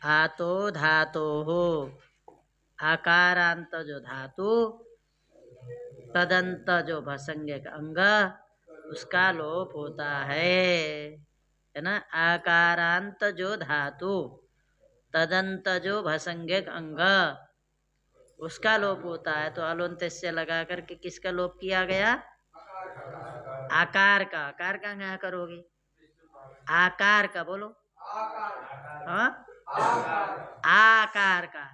आतो धातो हो आकारांत जो धातु तदंत जो भसंज्ञक अंग उसका लोप होता है ना। आकारांत जो धातु तदंत जो भसंज्ञक अंग उसका लोप होता है। तो अलोन्त से लगा करके किसका लोप किया गया? आकार का। आकार का क्या करोगे? आकार का बोलो। हाँ आकार का।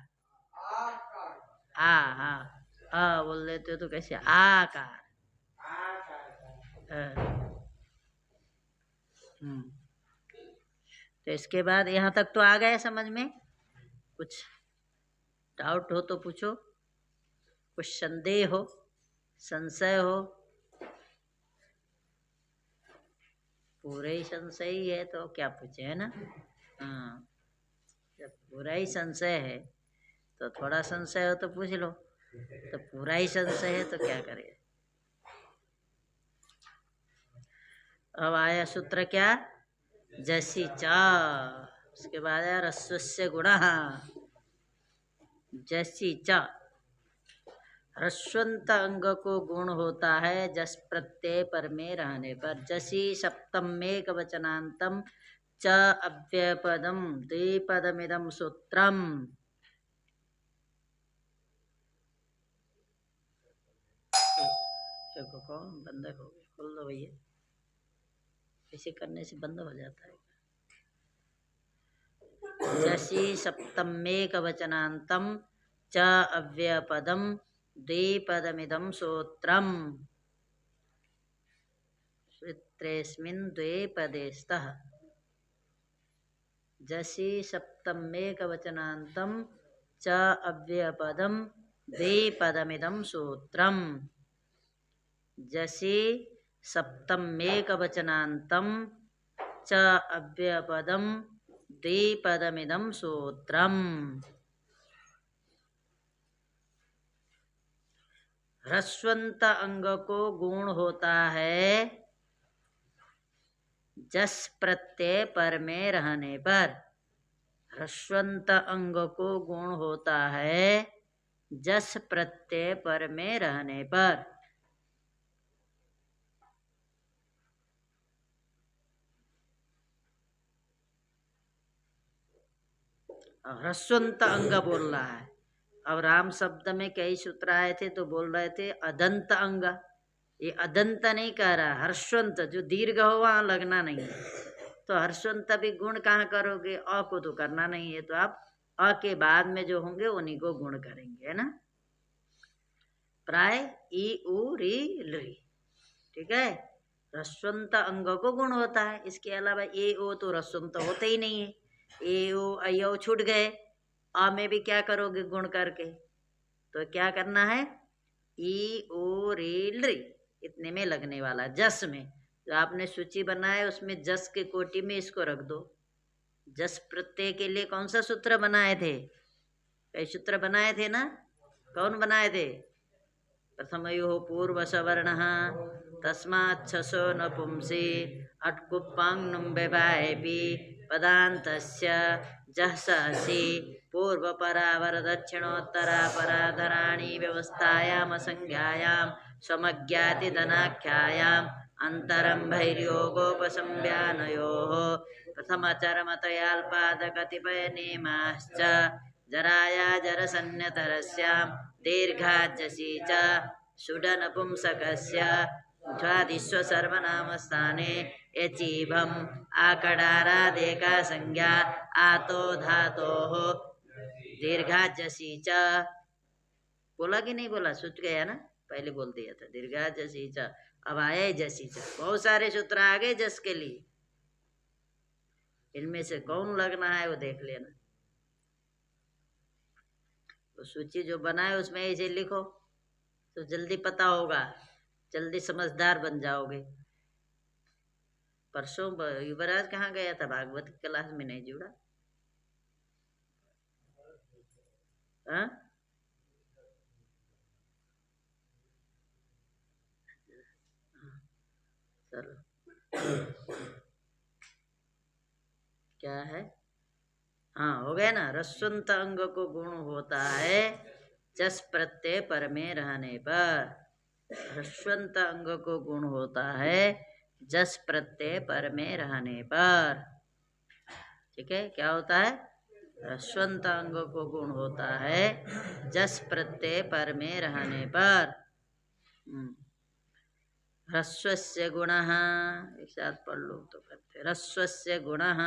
हाँ बोल देते हो तो कैसे? आकार। तो इसके बाद यहाँ तक तो आ गया समझ में? कुछ डाउट हो तो पूछो, कुछ संदेह हो, संशय हो। पूरे ही संशय ही है तो क्या पूछे, है ना। हाँ, जब पूरा ही संशय है तो थोड़ा संशय हो तो पूछ लो, तो पूरा ही संशय है तो क्या करें। अब आया सूत्र क्या? जसी चा। उसके बाद आया रस्वस्य गुणः। जसी चा ह्रस्वंत अंग को गुण होता है जस प्रत्यय पर में रहने पर। जसी सप्तमेक वचनांतम च अव्ययपदम द्विपदमिदम सूत्रम। कौन बंद हो गया? खोल दो भैया, ऐसे करने से बंद हो जाता है। जसी सप्तमेक वचनांतम च अव्ययपदम द्विपदमिदम सूत्रम। सूत्रेस्मिन् द्वे पदे स्तः। जसी सप्तमेक वचनांतम च अव्ययपदम द्विपदमिदम सूत्रम। जसी सप्तमेक वचनांतम च अव्ययपदम द्विपदमिदम सूत्रम। ह्रस्वंत अंग को गुण होता है जस प्रत्यय पर में रहने पर। ह्रस्वंत अंग को गुण होता है जस प्रत्यय पर में रहने पर। ह्रस्वंत अंग बोल रहा है। अब राम शब्द में कई सूत्र आए थे तो बोल रहे थे अदंत अंग। ये अदंत नहीं कह रहा, हर्षवंत जो दीर्घ हो वहां लगना नहीं है। तो हर्षवंत भी गुण कहाँ करोगे? अ को तो करना नहीं है, तो आप अ के बाद में जो होंगे उन्हीं को गुण करेंगे, है ना। प्राय ई उ री ली, ठीक है। रस्वंत अंग को गुण होता है, इसके अलावा ए ओ तो रस्वंत होते ही नहीं है। ए ओ अयो छूट गए, अ में भी क्या करोगे गुण करके? तो क्या करना है? ई ओ रे ली इतने में लगने वाला। जस में जो आपने सूची बनाया उसमें जस के कोटि में इसको रख दो। जस प्रत्यय के लिए कौन सा सूत्र बनाए थे? कई सूत्र बनाए थे ना, कौन बनाए थे? प्रथमयो पूर्व सवर्ण तस्माच्छसो नपुंसि अट्कुप्पांग नुम्बेबाएपि पदान्तस्य जह सहसि पूर्व परावर दक्षिणोत्तरा पराधराणि व्यवस्थायाम संज्ञायाम समज्ञाति धनाख्यायाम अंतरम भैर्योगोपसंज्ञानयोः प्रथमचरमतयाल्पाद कतिपय नेमाश्च जराया जरसन्यतरस्यां दीर्घाजसी च सुडनपुंसकस्य ध्वादिस्व सर्वनामस्थाने यचीभम् आकडारादेका संज्ञा आतो धातोः दीर्घाजसी च। बोला कि नहीं बोला? सोच गया ना, पहले बोल दिया था दीर्घाजसी च। अब आया जसी च। बहुत सारे सूत्र आ गए जस के लिए, इनमें से कौन लगना है वो देख लेना। तो सूची जो बनाए उसमें ऐसे लिखो तो जल्दी पता होगा, जल्दी समझदार बन जाओगे। परसों युवराज कहाँ गया था? भागवत की क्लास में नहीं जुड़ा। हाँ चलो क्या है? हाँ हो गया ना। रस्वंत अंग को गुण होता है जस प्रत्यय पर में रहने पर। रस्वंत अंग को गुण होता है जस प्रत्यय पर में रहने पर। ठीक है, क्या होता है? रस्वंत अंग को गुण होता है जस प्रत्यय पर में रहने पर। ह्रस्वस्य गुणः, एक साथ पढ़ लो तो करते। ह्रस्वस्य गुणः,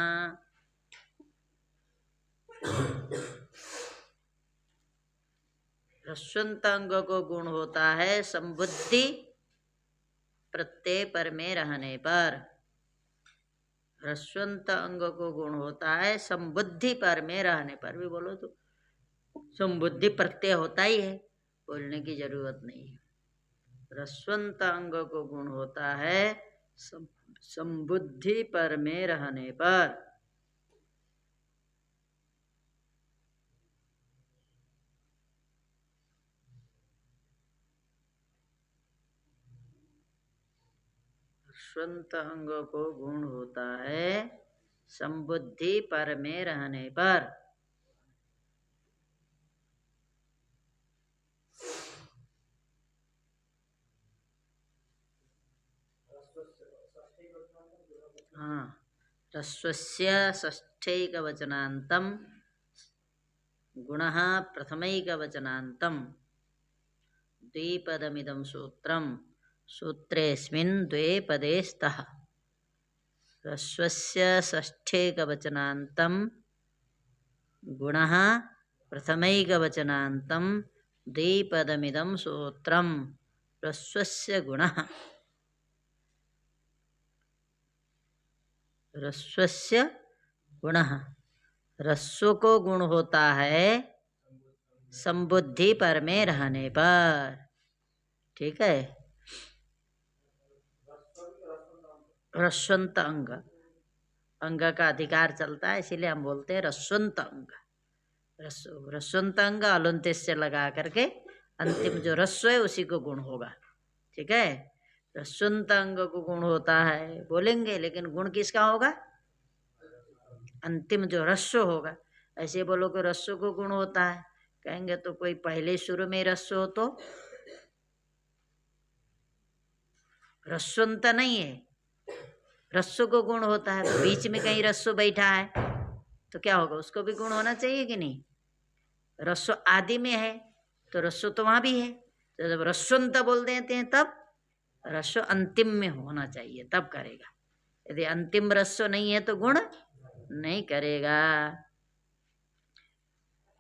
ह्रस्वंत अंग को गुण होता है संबुद्धि प्रत्यय पर में रहने पर। ह्रस्वंत अंग को गुण होता है संबुद्धि पर में रहने पर। भी बोलो तो संबुद्धि प्रत्यय होता ही है, बोलने की जरूरत नहीं है। ह्रस्वंत अंग को गुण होता है संबुद्धि पर में रहने पर। ह्रस्वंत अंग को गुण होता है संबुद्धि पर में रहने पर। हाँ, ह्रस्वस्य षष्ठैकवचनान्तं गुणः प्रथमैकवचनान्तं द्विपदमिदं सूत्रं सूत्रेऽस्मिन् द्वे पदे स्तः। ह्रस्वस्य षष्ठैकवचनान्तं गुणः प्रथमैकवचनान्तं द्विपदमिदं सूत्रं। ह्रस्वस्य गुणः, ह्रस्वस्य गुणः, ह्रस्व को गुण होता है संबुद्धि पर में रहने पर। ठीक है, ह्रस्वंत अंग, अंग का अधिकार चलता है, इसीलिए हम बोलते हैं ह्रस्वंत अंग। ह्रस्वंत अंग अलुंत्य से लगा करके अंतिम जो ह्रस्व है उसी को गुण होगा। ठीक है, ह्रस्वंत अंग को गुण होता है बोलेंगे, लेकिन गुण किसका होगा? अंतिम जो ह्रस्व होगा। ऐसे बोलो कि ह्रस्व को गुण होता है, कहेंगे तो कोई पहले शुरू में ह्रस्व हो तो ह्रस्वंत नहीं है, ह्रस्व को गुण होता है। तो बीच में कहीं ह्रस्व बैठा है तो क्या होगा? उसको भी गुण होना चाहिए कि नहीं? ह्रस्व आदि में है तो ह्रस्व तो वहां भी है, तो जब ह्रस्वंत बोल देते हैं तब ह्रस्व अंतिम में होना चाहिए, तब करेगा। यदि अंतिम ह्रस्व नहीं है तो गुण नहीं करेगा।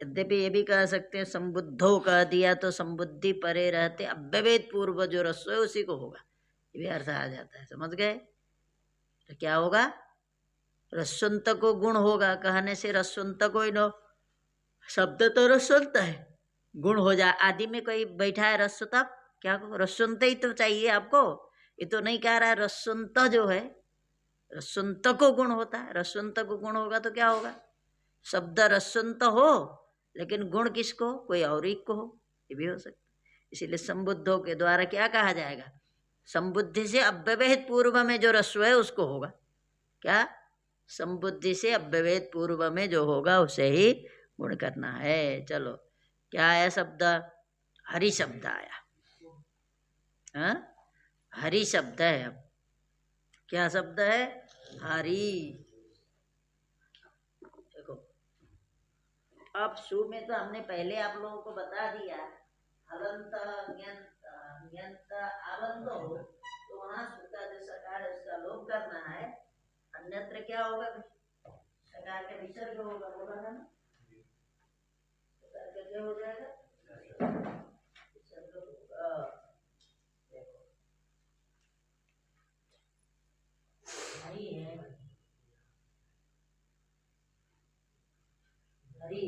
यद्यपि ये भी कह सकते हैं संबुद्धो कह दिया तो संबुद्धि परे रहते अव्यवेद पूर्व जो ह्रस्व है उसी को होगा, ये भी अर्थ आ जाता है। समझ गए? तो क्या होगा? ह्रस्वंत को गुण होगा कहने से ह्रस्वंत कोई नो शब्द तो ह्रस्वंत है, गुण हो जाए। आदि में कोई बैठा है ह्रस्व, तब क्या ह्रस्वंत ही तो चाहिए आपको। ये तो नहीं कह रहा है ह्रस्वंत जो है ह्रस्वंत को गुण होता है। ह्रस्वंत को गुण होगा तो क्या होगा? शब्द ह्रस्वंत हो लेकिन गुण किसको? कोई और एक को हो, ये भी हो सकता है। इसीलिए संबुद्धों के द्वारा क्या कहा जाएगा? संबुद्धि से अव्यवहित पूर्व में जो ह्रस्व है उसको होगा। क्या? संबुद्धि से अव्यवहित पूर्व में जो होगा उसे ही गुण करना है। चलो, क्या आया शब्द? हरि शब्द आया। हाँ, हरि शब्द है। अब क्या शब्द है? हरि। देखो, अब सु में तो हमने पहले आप लोगों को बता दिया, हलंत न्यंत न्यंत आलंत हो तो वहां सु का जो सकार है उसका लोप करना है, अन्यत्र क्या होगा? सकार का विसर्ग होगा। बोला था ना, सकार का क्या हो जाएगा? विसर्ग होगा। देखो, हरि है, हरि,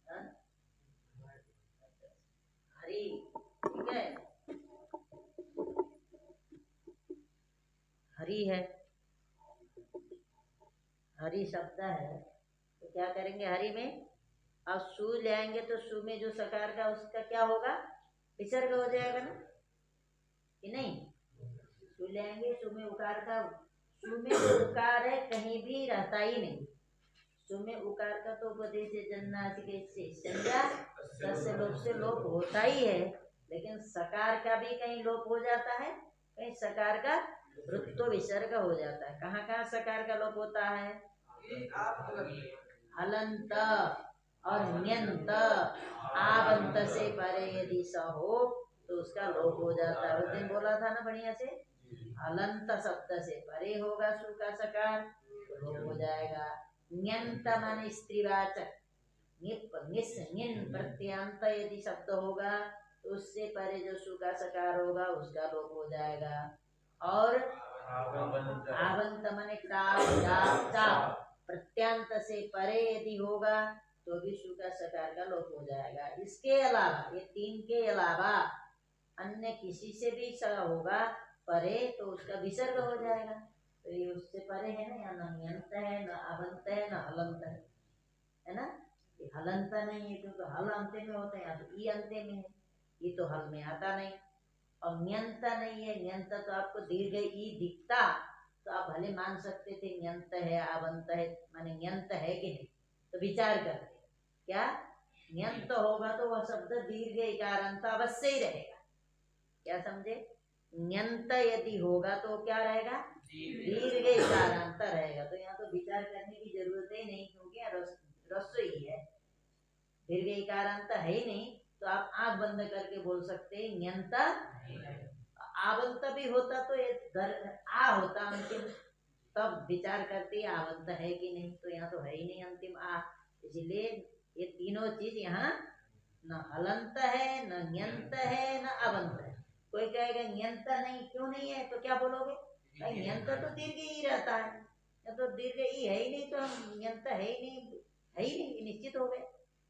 हाँ? हरि, ठीक है, हरि है, हरि शब्द है। तो क्या करेंगे हरि में? अब सु ले आएंगे तो सु में जो सकार का उसका क्या होगा? विसर्ग हो जाएगा ना, कि नहीं? सु ले आएंगे, सु में उकार का, सु में जो उकार है कहीं भी रहता ही नहीं, सुमे उकार का तो उपदेश है जन्नासिके से संज्ञा सस्य लोप से लोप होता ही है, लेकिन सकार का भी कहीं लोप हो जाता है, कहीं सकार का वृत्तो विसर्ग हो जाता है। कहाँ कहाँ सकार का लोप होता है? हलंत और न्यंत, आबंत से परे यदि स हो तो उसका लोप हो जाता है। उस दिन बोला था ना बढ़िया से, हलंत शब्द से परे होगा सु का सकार तो लोप हो जाएगा। न्यंत माने स्त्रीवाचक, निप निस निन प्रत्यांत यदि शब्द होगा तो उससे परे जो सु का सकार होगा उसका लोप हो जाएगा। और आवंत माने चाप प्रत्यांत से परे यदि होगा तो भी सु का सकार का लोप हो जाएगा। इसके अलावा, ये तीन के अलावा अन्य किसी से भी स होगा परे तो उसका विसर्ग हो जाएगा। तो ये उससे परे है ना, या न न्यंत है, न आवंत है, न हलंत है ना। ये हलंत नहीं है क्योंकि हल अंत्य में होता है, या तो ई अंत्य में है, ये तो हल में आता नहीं। और न्यंत नहीं है, न्यंत तो आपको दीर्घ ई दिखता तो आप भले मान सकते थे न्यंत है, आवंत है, माने न्यंत है कि नहीं, तो विचार करते क्या न्यंत होगा तो वह शब्द दीर्घ इकारांत अवश्य ही रहेगा। क्या समझे? न्यंत यदि होगा तो क्या रहेगा? दीर्घ इकारांत रहेगा। तो यहाँ तो विचार करने की जरूरत ही नहीं, क्योंकि रस्व ही है, दीर्घ इकारांत है ही नहीं, तो आप आंख बंद करके बोल सकते हैं न्यंत। आवंत भी होता तो ये आ होता अंतिम, तब विचार करते आवंत है कि नहीं, तो यहाँ तो है ही नहीं अंतिम आ, इसलिए ये तीनों चीज यहाँ न हलंत है, न न्यंत है, न आवंत है। कोई कहेगा न्यंत नहीं, क्यों नहीं है, तो क्या बोलोगे? न्यंत तो दीर्घ ही रहता है, या तो दीर्घ ही है ही नहीं, तो हम न्यंत है ही नहीं, है ही नहीं, निश्चित हो गए।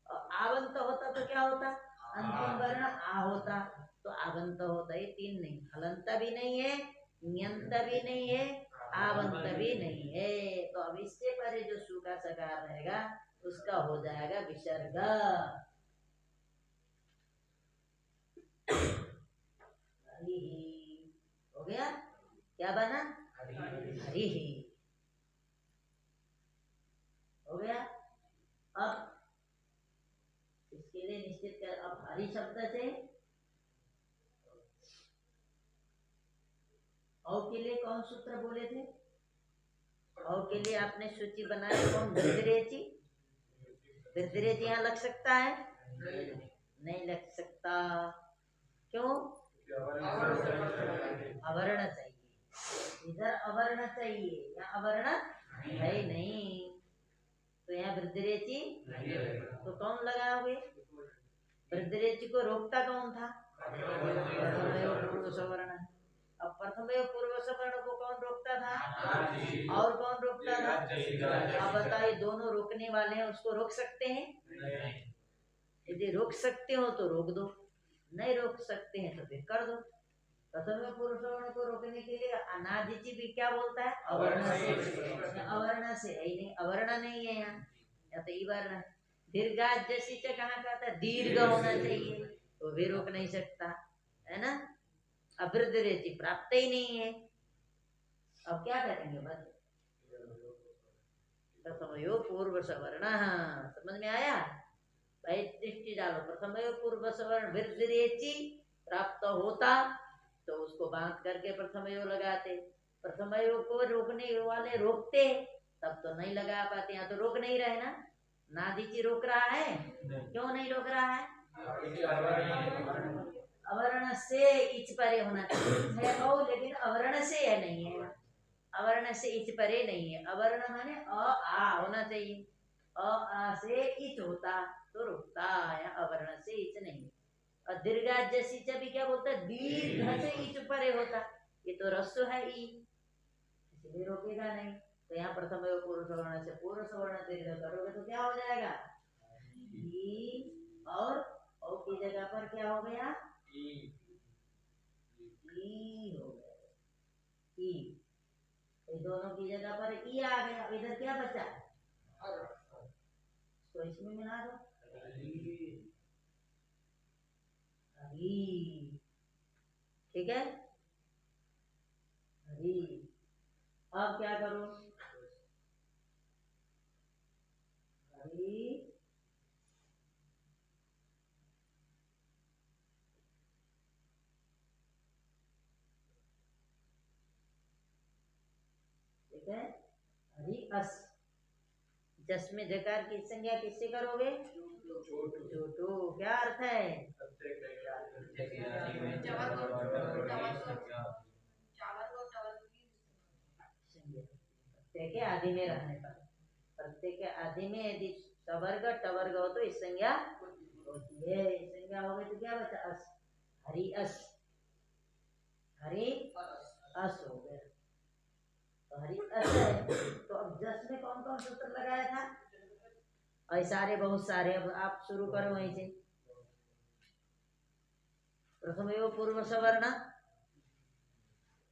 और आवंत होता तो क्या होता? अंतिम वर्ण आ होता, तो आवंत होता। ये तीन नहीं, हलंत भी नहीं है, न्यंत भी नहीं है, आवंत भी नहीं है। तो अब इससे परे जो सु का सकार रहेगा उसका हो जाएगा विसर्ग। हो गया? क्या बना? हरि ही हो गया। अब इसके लिए निश्चित कर, अब हरि शब्द से औ के लिए कौन सूत्र बोले थे? औ के लिए आपने सूची बनाई, कौन? वृद्धिरेचि। वृद्धिरेचि यहाँ लग सकता है? नहीं लग सकता। क्यों? अवर्ण चाहिए, इधर अवर्ण चाहिए, यहाँ अवर्ण है नहीं, तो यहाँ वृद्धिरेचि। तो कौन लगाओगे? वृद्धिरेचि को रोकता कौन था? पूर्व सवर्ण। अब प्रथम पूर्व सवर्ण को कौन रोकता था? और कौन रोकता था? अब बताइए, दोनों रोकने वाले हैं, उसको रोक सकते हैं? यदि रोक सकते हो तो रोक दो, नहीं रोक सकते हैं तो फिर कर दो। प्रथम पुरुष सवर्ण को रोकने के लिए अनादिति भी क्या बोलता है? अवर्ण से। अवर्ण से है ही नहीं, अवर्ण नहीं है यहाँ, या तो ई वर्ण। दीर्घा जैसी कहाँ कहता है? दीर्घ होना चाहिए, तो भी रोक नहीं सकता, है ना। अवृद्धि प्राप्त ही नहीं है। अब क्या करेंगे? बस प्रथमयो पूर्व सवर्ण, समझ में आया? भाई दृष्टि डालो, प्रथमयो पूर्व सवर्ण वृद्धि प्राप्त होता तो उसको बांध करके प्रथमयो लगाते। प्रथमयो को रोकने वाले रोकते तब तो नहीं लगा पाते, यहाँ तो रोक नहीं रहे ना। नादिची रोक रहा है, क्यों नहीं रोक रहा है? अवर्ण से इच परे होना चाहिए है, ओ लेकिन अवर्ण से है नहीं है, अवर्ण से इच परे नहीं है। अवर्ण माने अ आ होना चाहिए, अ आ से इच होता तो रुकता, या अवर्ण से इच नहीं। और दीर्घा जैसी भी क्या बोलता है? दीर्घ से इच परे होता, ये तो रस्व है ई, इसलिए रोकेगा नहीं। तो यहाँ प्रथम पूर्व सवर्ण से पूर्व सवर्ण दीर्घ करोगे तो क्या हो जाएगा? ई, और ओ की जगह पर क्या हो गया? ई हो गया, ई। तो दोनों की जगह पर ई आ गया, इधर क्या बचा? तो इसमें मिला दो हरी, ठीक है हरी। अब क्या करो? ठीक है, हरि अस। जस में जकार की संज्ञा किससे करोगे? छोटू। क्या अर्थ है? प्रत्यय के आदि में रहने पर, प्रत्यय के आदि में यदि सवर्ग टवर्ग हो तो इस संज्ञा होती है। इस संज्ञा हो गई तो क्या बचा? अस। हरि अस, हरि अस हो गया। तो हरि अस है। तो अब जस में कौन कौन सूत्र लगाया था? और सारे बहुत सारे। अब आप शुरू करो वहीं से। प्रथम एवं पूर्व सवर्ण,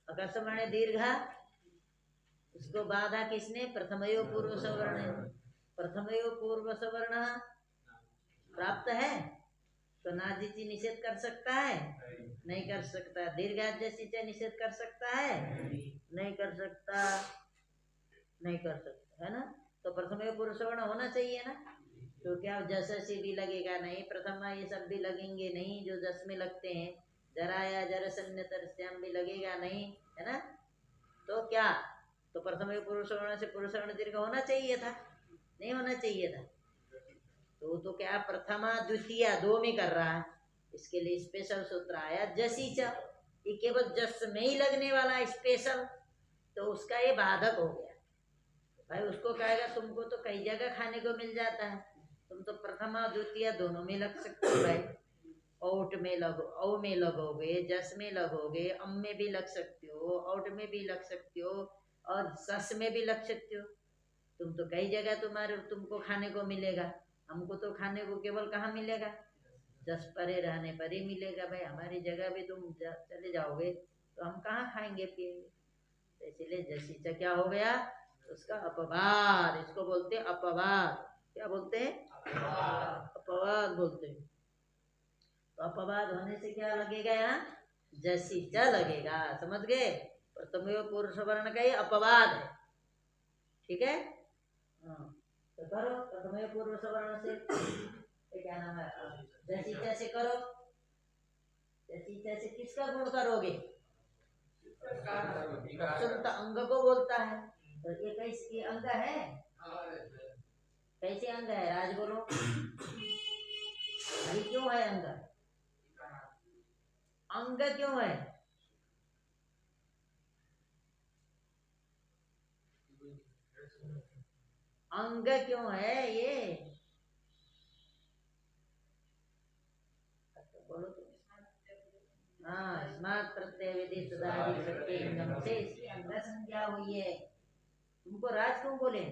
अकस्मणे दीर्घा, उसको बाधा किसने? प्रथम एवं पूर्व सवर्ण। प्रथम एवं पूर्व सवर्ण प्राप्त है तो नाजिति निषेध कर सकता है? नहीं कर सकता। दीर्घाजसी निषेध कर सकता है? नहीं कर सकता, नहीं कर सकता, है ना। तो प्रथम एवं पूर्व सवर्ण होना चाहिए ना। तो क्या जससी भी लगेगा? नहीं। प्रथमा ये सब भी लगेंगे नहीं जो जस में लगते हैं। जरा या जरसन्य तरस्याम भी लगेगा नहीं, है ना। तो क्या? तो प्रथम एवं पूर्व सवर्ण से पूर्व सवर्ण दीर्घ होना चाहिए था? नहीं होना चाहिए था। तो क्या प्रथमा द्वितीय दो में कर रहा है। इसके लिए स्पेशल सूत्र आया जसी च। ये केवल जस में ही लगने वाला स्पेशल, तो उसका ये बाधक हो गया। भाई उसको कहेगा तुमको तो कई जगह खाने को मिल जाता है, तुम तो प्रथमा द्वितीय दोनों में लग सकते हो भाई। औट में लगो, औ में लगोगे, जस में लगोगे, अम में भी लग सकते हो, औट में भी लग सकते हो, और सस में भी लग सकते हो। तुम तो कई जगह तुमको खाने को मिलेगा। हमको तो खाने को केवल कहाँ मिलेगा? जस परे रहने पर ही मिलेगा भाई। हमारी जगह भी तुम चले जाओगे तो हम कहाँ खाएंगे पिएंगे। तो इसलिए जसीचा क्या हो गया? उसका अपवाद। इसको बोलते हैं अपवाद। क्या बोलते हैं? अपवाद बोलते हैं। तो अपवाद होने से क्या लगेगा? यहाँ जसीचा लगेगा। समझ गए? प्रथम पूर्व सवर्ण का ही अपवाद है। ठीक है। तो करो प्रथम पूर्व सवर्ण से। क्या नाम है? जसीचा से करो। जसीचा से किसका गुण करोगे? सुनता अंग को बोलता है। तो ये कैसे अंग है? कैसे अंग है? राज बोलो। हरि क्यों है अंग? अंग क्यों है? अंग क्यों है ये? बोलो तो। हाँ, स्मार्ट प्रत्यय विधि सदादि प्रत्यय से इसकी अंग संज्ञा हुई है। तुमको राज क्यों बोले?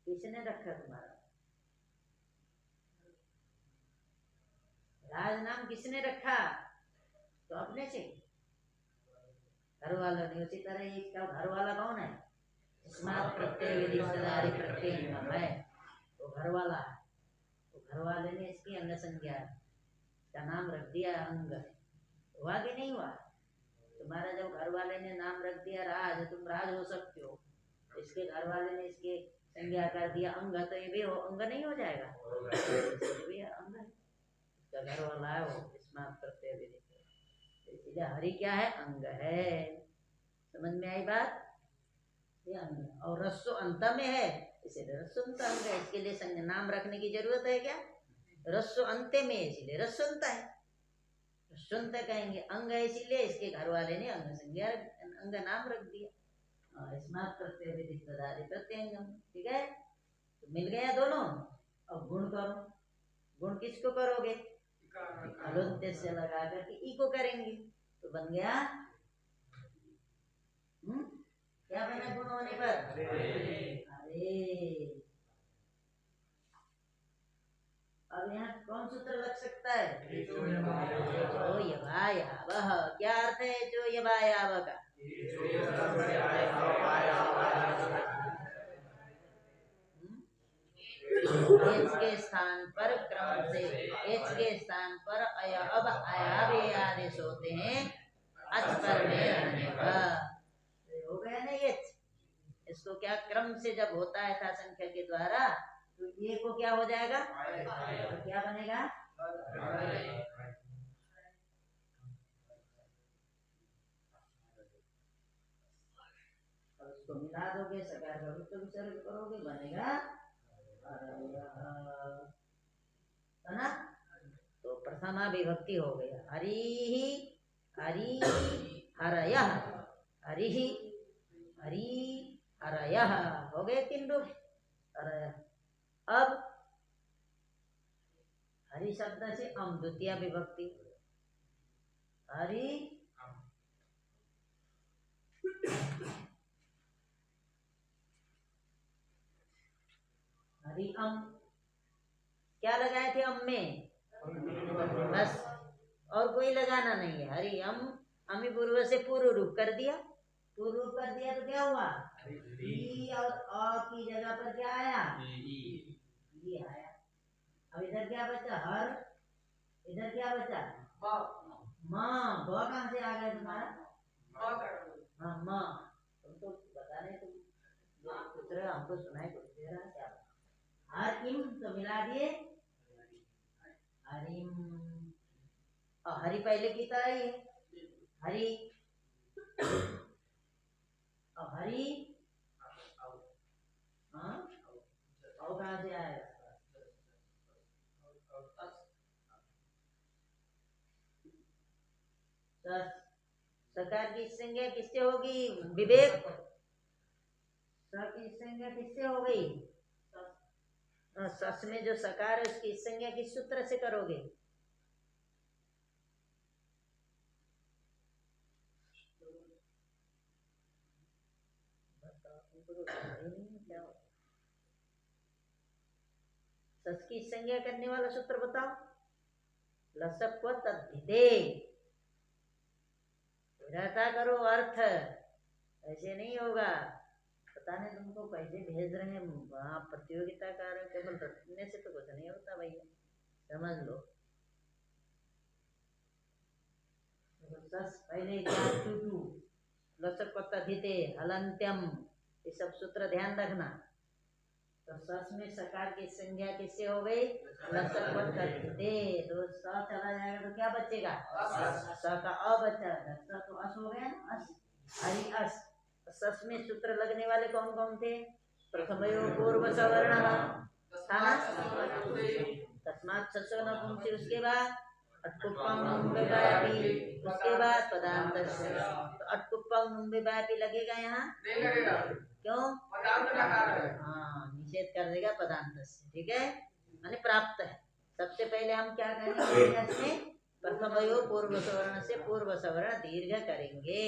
किसने रखा तुम्हारा राज? नाम किसने रखा? तो अपने से, घर वालों ने। उसी तरह इसका घर वाला कौन है? स्मार्ट प्रत्यय विधि सदादि प्रत्यय है, तो घर वाला है। तो घर वाले ने इसकी अंग संज्ञा का नाम रख दिया अंग। हुआ कि नहीं हुआ? तुम्हारा जब घर वाले ने नाम रख दिया राज, तुम राज हो सकते हो। इसके घर वाले ने इसके संज्ञा कर दिया अंग, तो ये भी अंग नहीं हो जाएगा? भी अंग है। इसका घर वाला है वो स्मार्ट प्रत्यय विधि। इसलिए हरि क्या है? अंग है। समझ में आई बात? ये अंग। और रस्सो अंत में है, इसीलिए रस्सुंत अंग है। इसके लिए संज्ञा नाम रखने की जरूरत है क्या? रस्सो अंत्य में, इसीलिए रस्सुंत है। रस्सुंत कहेंगे, अंग है इसीलिए इसके घर वाले ने अंग संज्ञा अंग नाम रख दिया। स्मार्ट प्रत्यय विधि सदादि प्रत्यंगम। ठीक है, तो मिल गया दोनों। अब गुण करो। गुण किसको करोगे? अलुंत्य से लगा करके ई को करेंगे तो बन गया। क्या बना गुण होने पर? अरे अब यहाँ कौन सूत्र लग सकता है? जो यवायावः। क्या अर्थ है जो यवायावः का? एच के स्थान पर क्रम से, एच के स्थान पर अब अयाव आदेश होते हैं अच पर में रहने पर। हो गया ना एच। इसको क्या क्रम से जब होता है था संख्या के द्वारा, तो ये को क्या हो जाएगा, तो क्या बनेगा, उसको मिला दोगे, सकार का विसर्ग करोगे, बनेगा है ना। तो प्रथमा विभक्ति हो गया, हरि हरि हरयः, हरि हरि हरयः, हो गए 3 रूप हरयः। अब हरि शब्द से द्वितीय विभक्ति, हरि हरि क्या लगाए थे में, बस और कोई लगाना नहीं है। हरि अमी पूर्व से पूर्व रूप कर दिया, पूर्व रूप कर दिया तो क्या हुआ, ई और अ की जगह पर क्या आया, ई आया। अब इधर क्या बचा, हर, इधर क्या बचा, माँ, ब कहाँ से आ गया तुम्हारा, हाँ माँ, तुम तो बता रहे, तुम पूछ रहे हो, हमको सुनाई कुछ दे रहा है क्या, हर इम तो मिला दिए, हरिम, हरि पहले की तरह ही है, हरि, हरि, हाँ, और कहाँ से आएगा, सकार की संज्ञा किससे होगी, विवेक, स की संज्ञा किससे हो गई, सस में जो सकार है उसकी संज्ञा किस सूत्र से करोगे, सस की संज्ञा करने वाला सूत्र बताओ, लसक को तद्धिते, रहता करो अर्थ, ऐसे नहीं होगा। पता नहीं तुमको कैसे भेज रहे हैं वहाँ प्रतियोगिता कर, केवल रटने से तो कुछ नहीं होता भैया, समझ लो। पहले टू लसक को तद्धिते, हलंत्यम, ये सब सूत्र ध्यान रखना। तो सस में सकार की संज्ञा किससे हो गई, लसक को तद्धिते, तो स चला जाएगा तो क्या बचेगा, स का अ बचा, स तो अस हो गया ना, अस, हरि अस। सस में सूत्र लगने वाले कौन कौन थे, प्रथमयो पूर्व सवर्ण था ना, तस्मात् ससो नपुंसक, उसके बाद अटकुप्पम नुम्बेबापी, उसके बाद पदांत, तो अटकुप्पम नुम्बेबापी लगेगा यहाँ, क्यों, हाँ निषेध कर देगा पदांत से, ठीक है, माने प्राप्त है। सबसे पहले हम क्या करेंगे, इसमें प्रथमयो पूर्व सवर्ण से पूर्व सवर्ण दीर्घ करेंगे।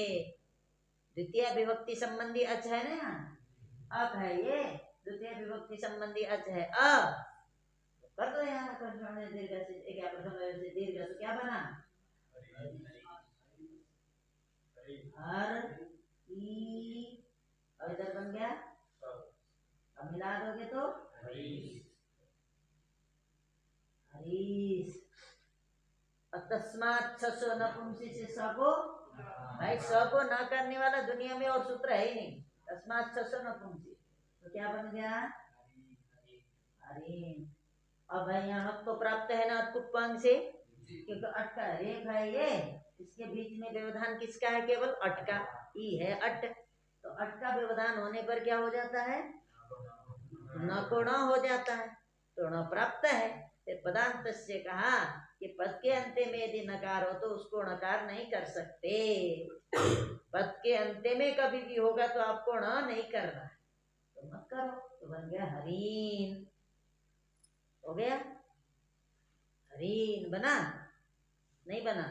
द्वितीय विभक्ति संबंधी अच है ना, अप है ये, द्वितीय विभक्ति संबंधी अच है अ, कर दो यहाँ दीर्घ से, क्या प्रथम से दीर्घ, तो क्या बना, हर ई, और इधर बन गया, अब मिला दोगे तो हरीश। तस्मात् ससो नपुंसी से स को, भाई स को न करने वाला दुनिया में और सूत्र है ही नहीं, तस्मात् ससो नपुंसी, तो क्या बन गया, हरी। अब भाई यहाँ तो प्राप्त है ना अटकुप्पांग से, क्योंकि अट का रेख है ये, इसके बीच में व्यवधान किसका है, केवल अट का, ई है अट, तो अट का व्यवधान होने पर क्या हो जाता है, न को न हो जाता है, तो न प्राप्त है। पदांत से कहा कि पद के अंत में यदि नकार हो तो उसको नकार नहीं कर सकते, पद के अंत में कभी भी होगा तो आपको न नहीं करना, तो मत करो, तो बन गया हरीन, हो गया हरीन, बना नहीं बना,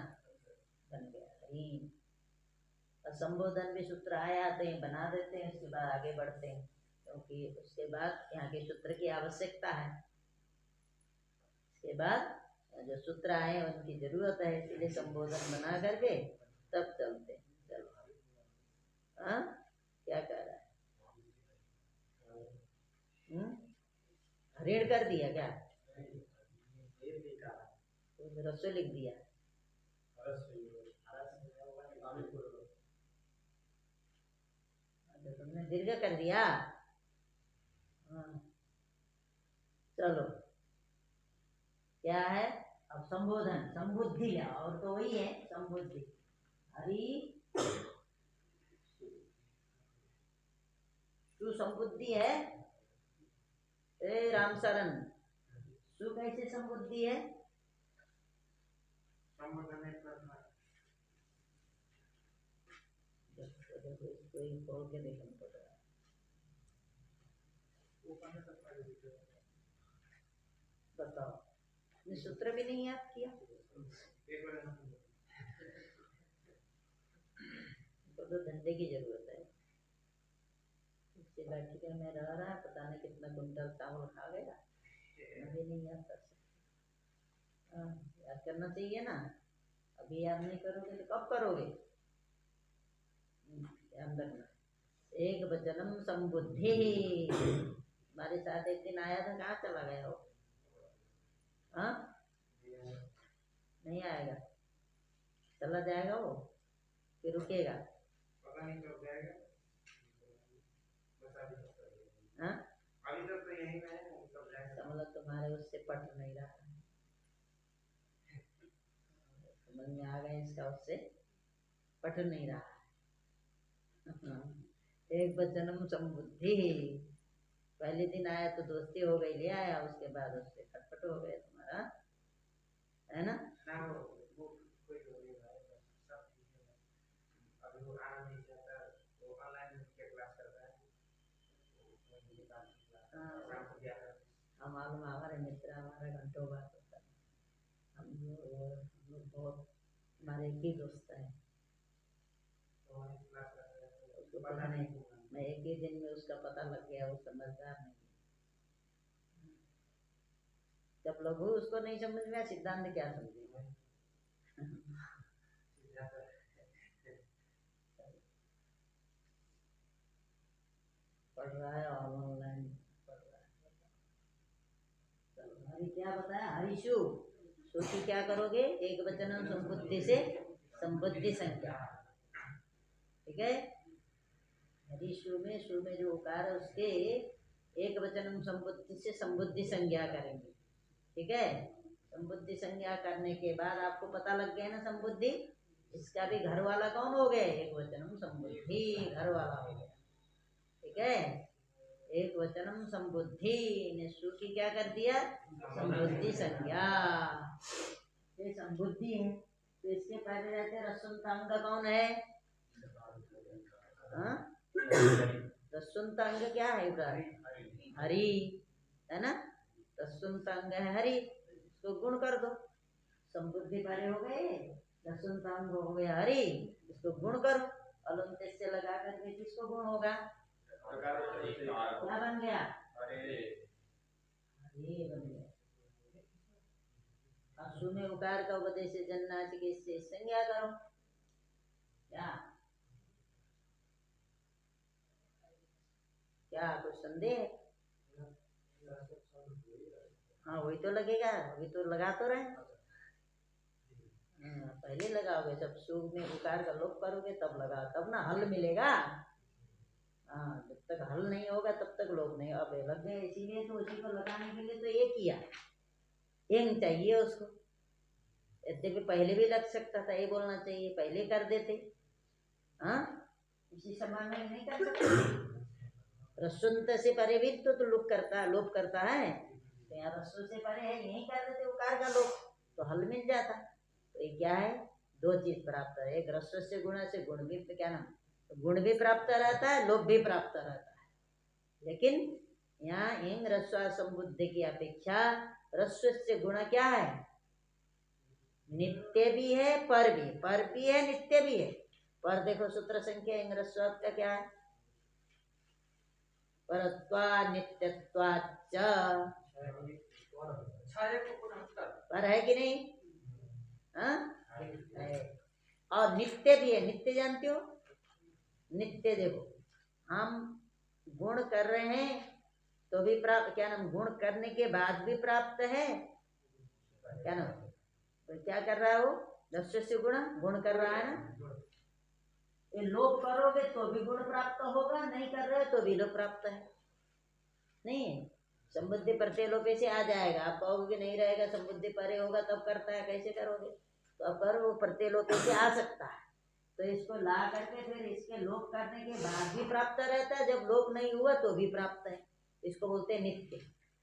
बन गया हरीन। संबोधन भी सूत्र आया तो ये बना देते हैं, उसके बाद आगे बढ़ते हैं, क्योंकि उसके बाद यहाँ के सूत्र की आवश्यकता है, इसके बाद जो सूत्र आए उनकी जरूरत है, इसलिए संबोधन बना करके तब चलते हैं। चलो हाँ क्या कह रहा है, ऋण कर दिया क्या, तो रसोई लिख दिया, तो तुमने दीर्घ कर दिया। हाँ, चलो क्या है अब? संबोधन, संबुद्धि है, और तो वही है संबुद्धि। हरि सुसंबुद्धि है। ए राम शरण, सु कैसे संबुद्धि है? इसको ही खोल के देखना पड़ेगा। बताओ, ये सूत्र भी नहीं याद किया तो धंधे की जरूरत है। इससे बैठके में रह रहा है, पता नहीं कितना कुंटल चावल खा गया, अभी नहीं याद कर सकते। याद करना चाहिए ना। अभी याद नहीं करोगे तो कब करोगे? ध्यान रखना। एक वचनम संबुद्धि। हमारे साथ एक दिन आया था, कहाँ चला गया वो? हाँ, नहीं आएगा, चला जाएगा वो, फिर रुकेगा। पता नहीं कब जाएगा। हाँ, अभी तक तो यही है, कब जाएगा? मतलब तुम्हारे उससे पट नहीं रहा, समझ में आ गया इसका, उससे पट नहीं रहा। एक वचनम संबुद्धि। पहले दिन आया तो दोस्ती हो गई, ले आया, उसके बाद उससे खटपट हो गया तुम्हारा, है ना? मालूम, हमारे मित्र, हमारा घंटों बात होता है। हम लोग बहुत, हमारे एक ही दोस्त है, उसको पता नहीं, मैं एक ही दिन में उसका पता लग गया, वो समझदार नहीं। जब लघु उसको नहीं समझ में, सिद्धांत क्या समझेगा? पढ़ रहा है और ऑनलाइन पढ़ रहा है। चलो, हरि क्या बताया? हरिशु, सु की क्या करोगे? एक वचन संबुद्धि से संबुद्धि संज्ञा, ठीक है? हरिशु में, शु में जो उकार है उसके एक वचन संबुद्धि से संबुद्धि संज्ञा करेंगे, ठीक है? संबुद्धि संज्ञा करने के बाद आपको पता लग गया ना संबुद्धि, इसका भी घर वाला कौन हो गया? एक वचनम संबुद्धि, घर वाला हो गया, ठीक है? एक वचनम संबुद्धि ने सु की क्या कर दिया? संबुद्धि संज्ञा। ये संबुद्धि है, तो इसके पहले रहते रसुंतांग कौन है? रसुंतांग क्या है? हरि, है ना? रसुंतांग है हरि, इसको गुण कर दो। संबुद्धि पहले हो गए, रसुंतांग हो गया हरि, इसको गुण करो। अलंत से लगा करके किसको गुण होगा? क्या बन गया? ये बन गया। अब सुने उकार का उपदेश जन्नाच के इससे संज्ञा करो। क्या क्या कुछ संदेह? हाँ, वही तो लगेगा, अभी तो लगा तो रहे। पहले लगाओगे, जब सुख में उकार का लोप करोगे तब लगाओ, तब ना हल मिलेगा। हाँ, जब तक हल नहीं होगा तब तक लोप नहीं। अब लग गए, इसीलिए तो उसी को लगाने के लिए तो ये किया, एंग चाहिए उसको। यद्यपि पहले भी लग सकता था, ये बोलना चाहिए पहले कर देते। हाँ, इसी समान में नहीं कर सकते। रसुंत से परे भी तो लोप करता है, लोप करता है, तो यहाँ रसु से परे है, यही कर देते उकार का लोप, तो हल मिल जाता। तो ये क्या है? दो चीज प्राप्त है, एक रस्व से गुण से गुण भी, क्या नाम, तो गुण भी प्राप्त रहता है, लोप भी प्राप्त रहता है। लेकिन यहाँ इंग रस्व संबुद्धि की अपेक्षा रस्व से गुण क्या है? नित्य भी है, पर भी है, नित्य भी है। पर देखो सूत्र संख्या इंग रस्व का क्या है? परत्वा नित्यत्वाच्च, पर है कि नहीं? हाँ, और नित्य भी है। नित्य जानते हो? नित्य देखो, हम गुण कर रहे हैं तो भी प्राप्त, क्या नाम, गुण करने के बाद भी प्राप्त है, क्या नाम, तो क्या कर रहा है वो? दस्य से गुण कर रहा है ना, ये लोप करोगे तो भी गुण प्राप्त होगा, नहीं कर रहे हो तो भी लोप प्राप्त है। नहीं है संबुद्धि प्रत्यय लोपे से आ जाएगा। आप कहोगे नहीं रहेगा, संबुद्धि परे होगा तब करता है, कैसे करोगे? तो अब करो वो प्रत्यय लोपे से आ सकता है, तो इसको ला करके फिर इसके लोप करने के बाद भी प्राप्त रहता है, जब लोप नहीं हुआ तो भी प्राप्त है। इसको बोलते हैं नित्य।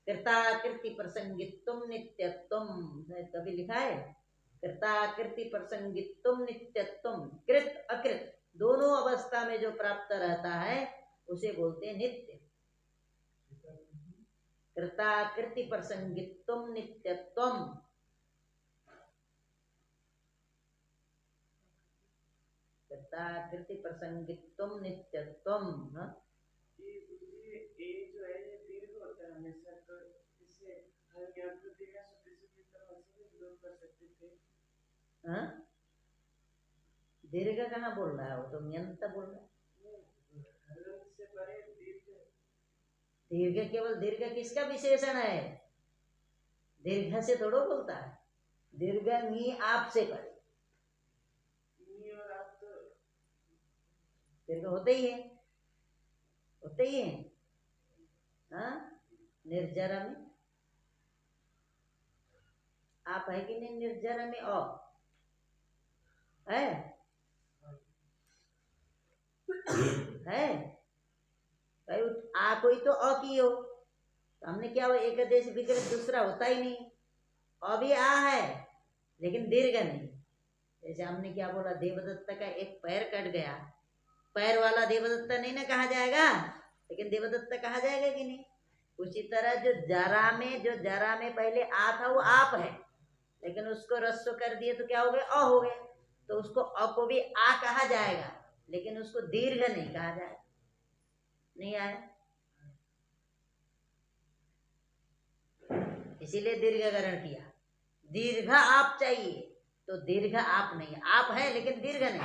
कृताकृति प्रसंगित्वम नित्यत्वम, कभी लिखा है कृताकृति प्रसंगित्वम नित्यत्वम। कृत अकृत दोनों अवस्था में जो प्राप्त रहता है उसे बोलते हैं नित्य। कृताकृति प्रसंगित्वम नित्यत्वम। कृताकृति प्रसंगित्वम नित्यत्वम। ये जो है ये दीर्घ होता है हमेशा, तो इससे हर ज्ञापति का सुधि तरह से भी लोग कर सकते थे। हाँ दीर्घ कहाँ बोल रहा है वो, तो म्यंत बोल रहा है। से परे दीर्घ, दीर्घ केवल दीर्घ किसका विशेषण है? दीर्घ से थोड़ा बोलता है। दीर्घ नी आप से परे, नी और आप तो दीर्घ होते ही है, होते ही है। हाँ निर्जरा में आप है कि नहीं? निर्जरा में अ है, है भाई। आ कोई तो अ की हो, तो हमने क्या हुआ, एक देश विकृत दूसरा होता ही नहीं। अभी आ है लेकिन दीर्घ नहीं। जैसे हमने क्या बोला, देवदत्त का एक पैर कट गया, पैर वाला देवदत्त नहीं ना कहा जाएगा, लेकिन देवदत्त कहा जाएगा कि नहीं? उसी तरह जो जरा में पहले आ था वो आप है, लेकिन उसको रस्व कर दिए तो क्या हो गया, अ हो गया। तो उसको अ को भी आ कहा जाएगा, लेकिन उसको दीर्घ नहीं कहा जाएगा। नहीं आया, इसीलिए दीर्घकरण किया। दीर्घ आप चाहिए तो दीर्घ आप नहीं, आप है लेकिन दीर्घ नहीं।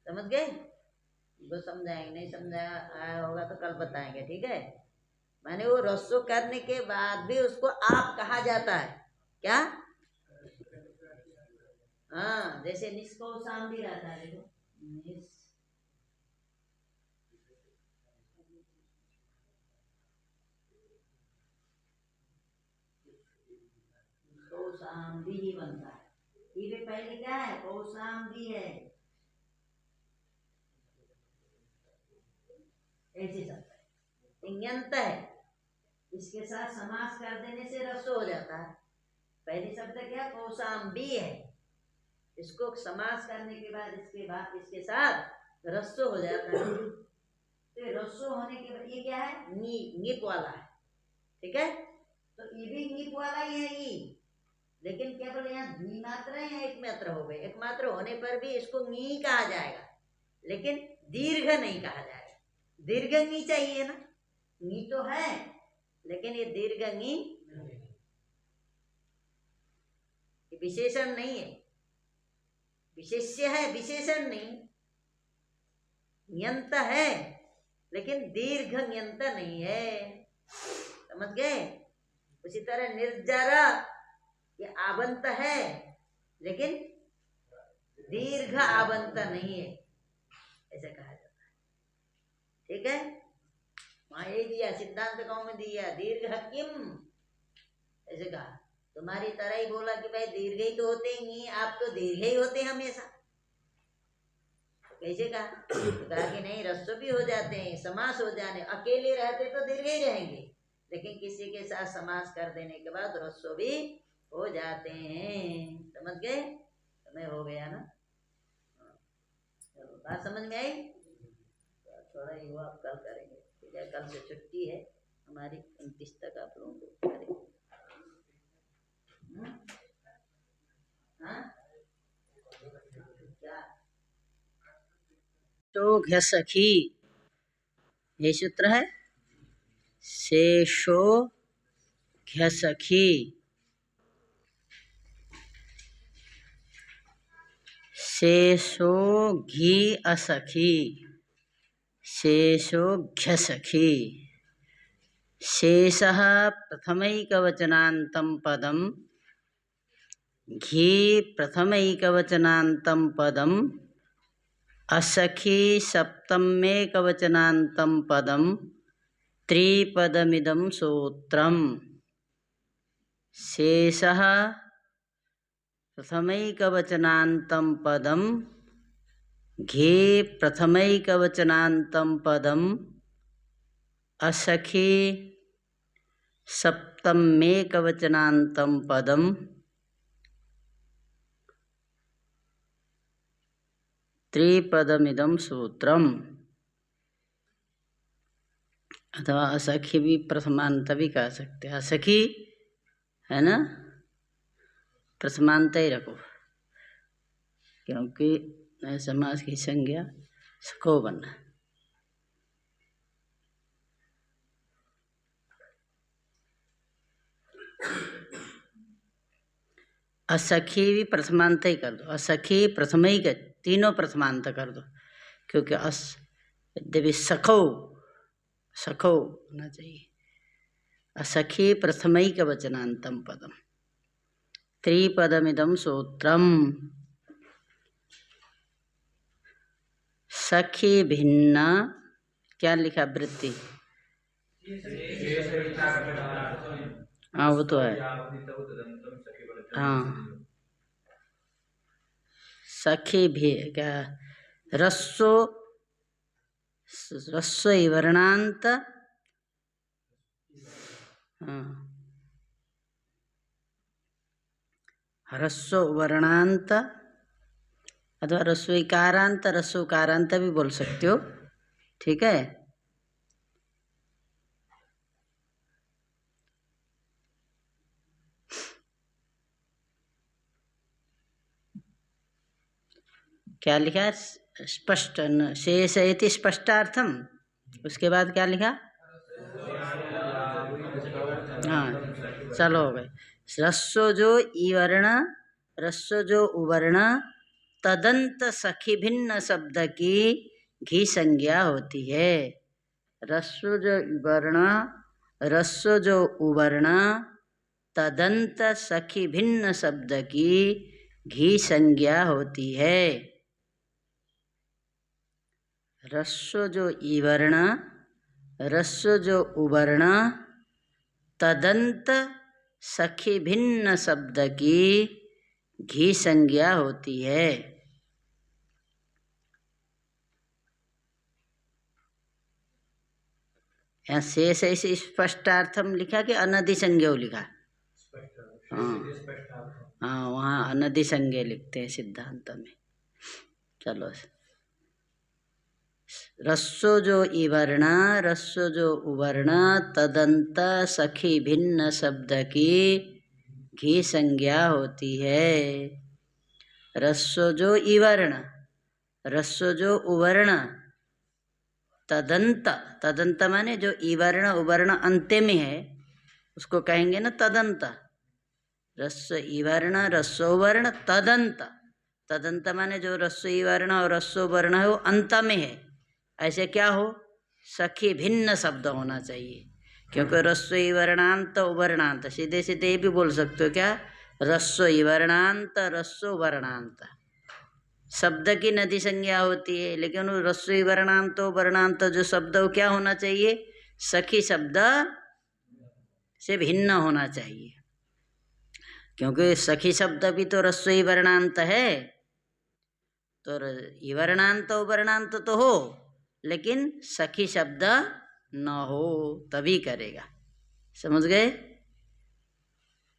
समझ गए? वो समझाएंगे, नहीं समझा आया होगा तो कल बताएंगे, ठीक है? मैंने वो रस्व करने के बाद भी उसको आप कहा जाता है। क्या? हाँ जैसे निष्को शाम भी रहता है, देखो कौशाम्बी ही बनता है। ये पहले क्या है, कौशाम्बी है, ऐसे शब्द है, इन्यंत है। इसके साथ समास कर देने से रस्व हो जाता है। पहली शब्द क्या, कौशाम्बी है, इसको समास करने के बाद इसके साथ रस्व हो जाता है। तो रस्व होने के बाद ये क्या है, नी, नीप वाला है, ठीक है? तो ये भी नीप वाला ही है ई, लेकिन केवल यहाँ द्विमात्र है या एक मात्र हो गए। एक मात्र होने पर भी इसको नी कहा जाएगा, लेकिन दीर्घ नहीं कहा जाएगा। दीर्घ नी चाहिए ना, नी तो है लेकिन ये दीर्घ नी विशेषण नहीं है, विशेष्य है, विशेषण नहीं। न्यंत है लेकिन दीर्घ न्यंत नहीं है। समझ गए? उसी तरह निर्जरा ये आबंत है लेकिन दीर्घ आबंत नहीं है, ऐसा कहा जाता है, ठीक है? वहां यही दिया, सिद्धांत कौन में दिया, दीर्घ किम, ऐसे कहा। तुम्हारी तरह ही बोला कि भाई दीर्घ ही तो होते ही नहीं, आप तो दीर्घ ही होते हमेशा, कैसे कहा? तो कहा कि नहीं, रस्व भी हो जाते हैं, समास हो जाने, अकेले रहते तो दीर्घ ही रहेंगे, लेकिन किसी के साथ समास कर देने के बाद रस्व भी हो जाते हैं। समझ गए? समय हो गया ना? चलो बात समझ में आई? थोड़ा ही हुआ, कल करेंगे, ठीक है? कल से छुट्टी है हमारी, 29 तक आप लोगों को करेंगे। हाँ क्या तो घ सखी, ये सूत्र है, शेषो घ सखी, शेषो घी असखी, शेषो घ सखी। शेषः प्रथमैकवचनान्तं पदं, घी प्रथमैकवचनान्तं पदं, असखी सप्तमेकवचनान्तं पदं त्रिपदमिदं सूत्रम् शेषः प्रथमैकवचनान्तं पदं घे प्रथमैकवचनान्तं पदम् असखी सप्तमेकवचनान्तं पदं त्रिपदमिदं सूत्रम्। अथवा असखी भी प्रथमांत भी कह सकते हैं। असखी है ना, प्रथमांत ही रखो क्योंकि समास की संज्ञा सखो बनना। असखी भी प्रथमांत ही कर दो। असखी प्रथम ही कर, तीनों प्रथमांत कर दो क्योंकि यद्यपि सखो सखो होना चाहिए। असखी प्रथमैकवचनान्तं पदम त्रिपदमिदं सूत्रम् सखी भिन्न क्या लिखा वृत्ति? हाँ वो तो है। हाँ सखी भी क्या रस्व वर्णांत। हाँ रस्व वर्णांत अथवा रस्वकारांत रस्वकारांत भी बोल सकते हो, ठीक है। क्या लिखा? स्पष्ट शेष इति स्पष्टार्थम। उसके बाद क्या लिखा? हाँ चलो हो गए। रस्व जो इवर्ण रस्व जो उवर्ण तदंत सखी भिन्न शब्द की घी संज्ञा होती है। रस्व जो वर्ण रस्व जो उवर्ण तदंत सखी भिन्न शब्द की घी संज्ञा होती है। रस्व जो इवर्ण रस्व जो उवर्ण तदंत सखी भिन्न शब्द की घी संज्ञा होती है। यहाँ शेष ऐसे स्पष्टार्थम लिखा कि अनधि संज्ञा लिखा? हाँ वहाँ अनधि संज्ञा लिखते हैं सिद्धांत में। चलो रस्व जो इवर्ण रस्व जो उवर्ण तदंत सखी भिन्न शब्द की घी संज्ञा होती है। रस्व जो इवर्ण रस्व जो उवर्ण तदंत तदंत माने जो इवर्ण उवर्ण अंत्य में है उसको कहेंगे ना तदंत। रस्व इवर्ण रस्व उवर्ण तदंत तदंत माने जो रस्व इवर्ण और रस्व उवर्ण है वो अंत में है। ऐसे क्या हो? सखी भिन्न शब्द होना चाहिए क्योंकि रस्व इवर्णांत उवर्णांत सीधे सीधे ये भी बोल सकते हो क्या? रस्व इवर्णांत रस्व वर्णांत शब्द की नदी संज्ञा होती है, लेकिन वो रस्व इवर्णांत उवर्णांत जो शब्द वो क्या होना चाहिए? सखी शब्द से भिन्न होना चाहिए क्योंकि सखी शब्द भी तो रस्व इवर्णांत है। तो इवर्णांत उवर्णांत तो हो लेकिन सखी शब्द न हो तभी करेगा। समझ गए?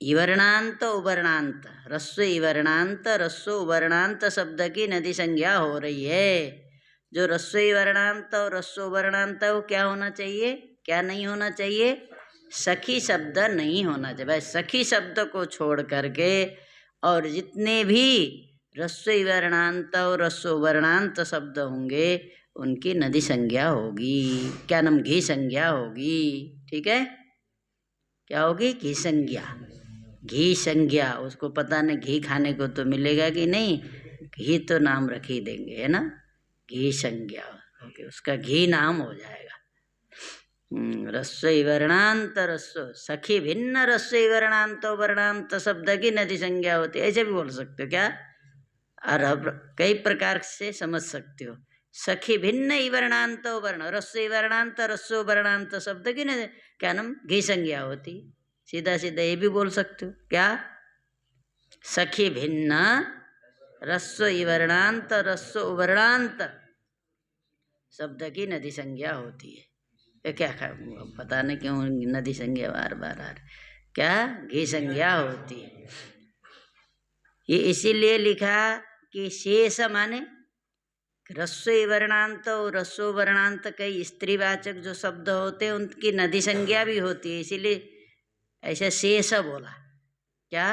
इवर्णांत उवर्णांत रस्व इवर्णांत रस्व उवर्णांत शब्द की नदी संज्ञा हो रही है। जो रस्व इवर्णांत और रस्व उवर्णांत वो क्या होना चाहिए? क्या नहीं होना चाहिए? सखी शब्द नहीं होना चाहिए। भाई सखी शब्द को छोड़ करके और जितने भी रस्व इवर्णांत और रस्व उवर्णांत शब्द होंगे उनकी नदी संज्ञा होगी। क्या नाम? घी संज्ञा होगी। ठीक है, क्या होगी? घी संज्ञा। घी संज्ञा उसको पता नहीं घी खाने को तो मिलेगा कि नहीं, घी तो नाम रख ही देंगे है ना। घी संज्ञा ओके, उसका घी नाम हो जाएगा। रस्व वर्णांत रस्व सखी भिन्न रस्व वर्णांत वर्णांत शब्द की नदी संज्ञा होती है, ऐसे भी बोल सकते हो क्या? और अब कई प्रकार से समझ सकते हो। सखी भिन्न इवर्णांत वर्ण, रस्व वर्णांत रस्व वर्णांत शब्द की ना क्या नाम घी संज्ञा होती। सीधा सीधा ये भी बोल सकते हो क्या, सखी भिन्न रस्व वर्णांत रस्व वर्णांत शब्द की नदी संज्ञा होती है। ये क्या पता नहीं क्यों नदी संज्ञा बार बार आ रही, क्या घी संज्ञा होती है। ये इसीलिए लिखा कि शेष माने रस्व वर्णांत और रस्व वर्णांत कई स्त्रीवाचक जो शब्द होते हैं उनकी नदी संज्ञा भी होती है, इसीलिए ऐसा शेष बोला। क्या,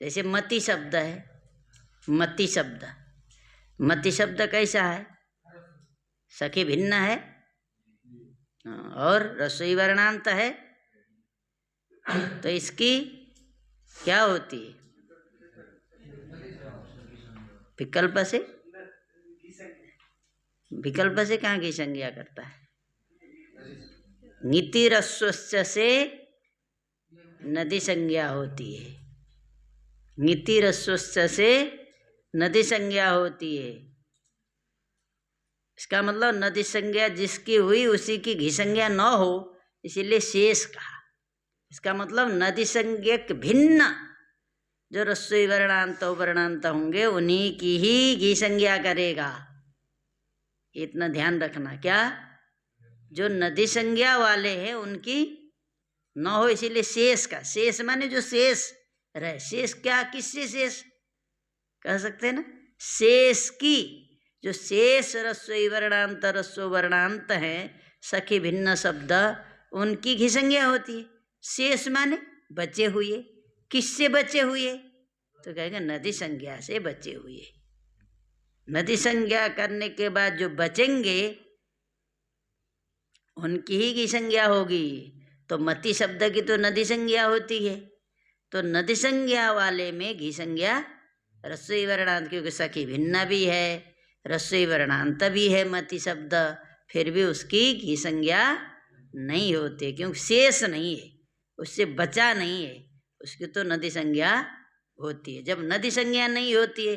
जैसे मति शब्द है, मति शब्द, मति शब्द कैसा है, सखी भिन्न है और रस्व वर्णांत है, तो इसकी क्या होती है, विकल्प से, विकल्प से कहाँ की संज्ञा करता है, नीति रस्वस्य से नदी संज्ञा होती है, नीति रस्वस्य से नदी संज्ञा होती है। इसका मतलब नदी संज्ञा जिसकी हुई उसी की घी संज्ञा न हो, इसीलिए शेष कहा। इसका मतलब नदी संज्ञक भिन्न जो रस्व वर्णांत वर्णांत होंगे उन्हीं की ही घी संज्ञा करेगा। इतना ध्यान रखना, क्या जो नदी संज्ञा वाले हैं उनकी न हो, इसीलिए शेष का, शेष माने जो शेष रहे, शेष क्या, किससे शेष कह सकते हैं ना, शेष की, जो शेष रस्व वर्णांत रस्व वर्णांत है सखी भिन्न शब्द उनकी घी संज्ञा होती है। शेष माने बचे हुए, किससे बचे हुए, तो कहेगा नदी संज्ञा से बचे हुए। नदी संज्ञा करने के बाद जो बचेंगे उनकी ही घी संज्ञा होगी। तो मति शब्द की तो नदी संज्ञा होती है, तो नदी संज्ञा वाले में घी संज्ञा रस्व वर्णांत, क्योंकि सखी भिन्न भी है, रस्व वर्णांत भी है मति शब्द, फिर भी उसकी घी संज्ञा नहीं होती, क्योंकि शेष नहीं है, उससे बचा नहीं है, उसकी तो नदी संज्ञा होती है। जब नदी संज्ञा नहीं होती है,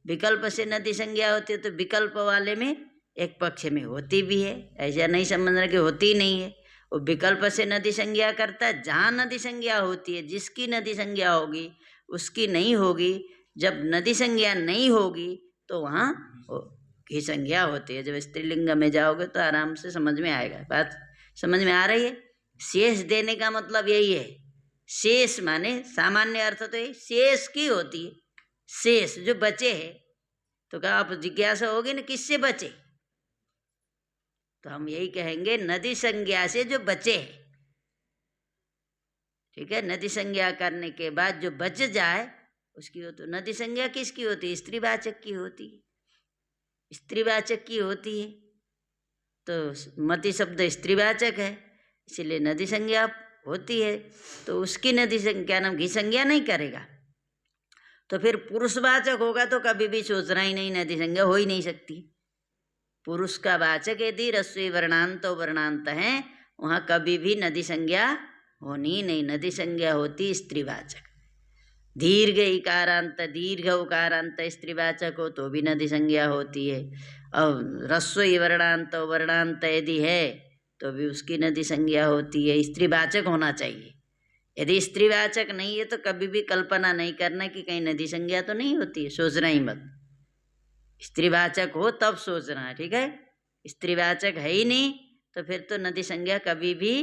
विकल्प से नदी संज्ञा होती है, तो विकल्प वाले में एक पक्ष में होती भी है, ऐसा नहीं समझना कि होती नहीं है। वो विकल्प से नदी संज्ञा करता है, जहाँ नदी संज्ञा होती है, जिसकी नदी संज्ञा होगी उसकी नहीं होगी। जब नदी संज्ञा नहीं होगी तो वहाँ घी संज्ञा होती है। जब स्त्रीलिंग में जाओगे तो आराम से समझ में आएगा। बात समझ में आ रही है? शेष देने का मतलब यही है। शेष माने सामान्य अर्थ तो ये शेष की होती है, शेष जो बचे है। तो क्या आप जिज्ञासा होगी ना किससे बचे, तो हम यही कहेंगे नदी संज्ञा से जो बचे है। ठीक है, नदी संज्ञा करने के बाद जो बच जाए उसकी हो, तो नदी संज्ञा किसकी होती है, स्त्रीवाचक की होती है, स्त्रीवाचक की होती है। तो मति शब्द स्त्रीवाचक है, इसलिए नदी संज्ञा होती है, तो उसकी नदी संज्ञा नाम घी संज्ञा नहीं करेगा। तो फिर पुरुषवाचक होगा तो कभी भी सोचना ही नहीं, नदी संज्ञा हो ही नहीं सकती। पुरुष का वाचक यदि रस्व वर्णांत वर्णांत है, वहाँ कभी भी नदी संज्ञा होनी नहीं, नदी संज्ञा होती स्त्रीवाचक। दीर्घ इकारांत दीर्घ उकारांत स्त्रीवाचक हो तो भी नदी संज्ञा होती है। और रस्व वर्णांत वर्णांत यदि है तो भी उसकी नदी संज्ञा होती है। स्त्रीवाचक होना चाहिए। यदि स्त्रीवाचक नहीं है तो कभी भी कल्पना नहीं करना कि कहीं नदी संज्ञा तो नहीं होती है, सोचना ही मत। स्त्रीवाचक हो तब सोचना है, ठीक है। स्त्रीवाचक है ही नहीं तो फिर तो नदी संज्ञा कभी भी,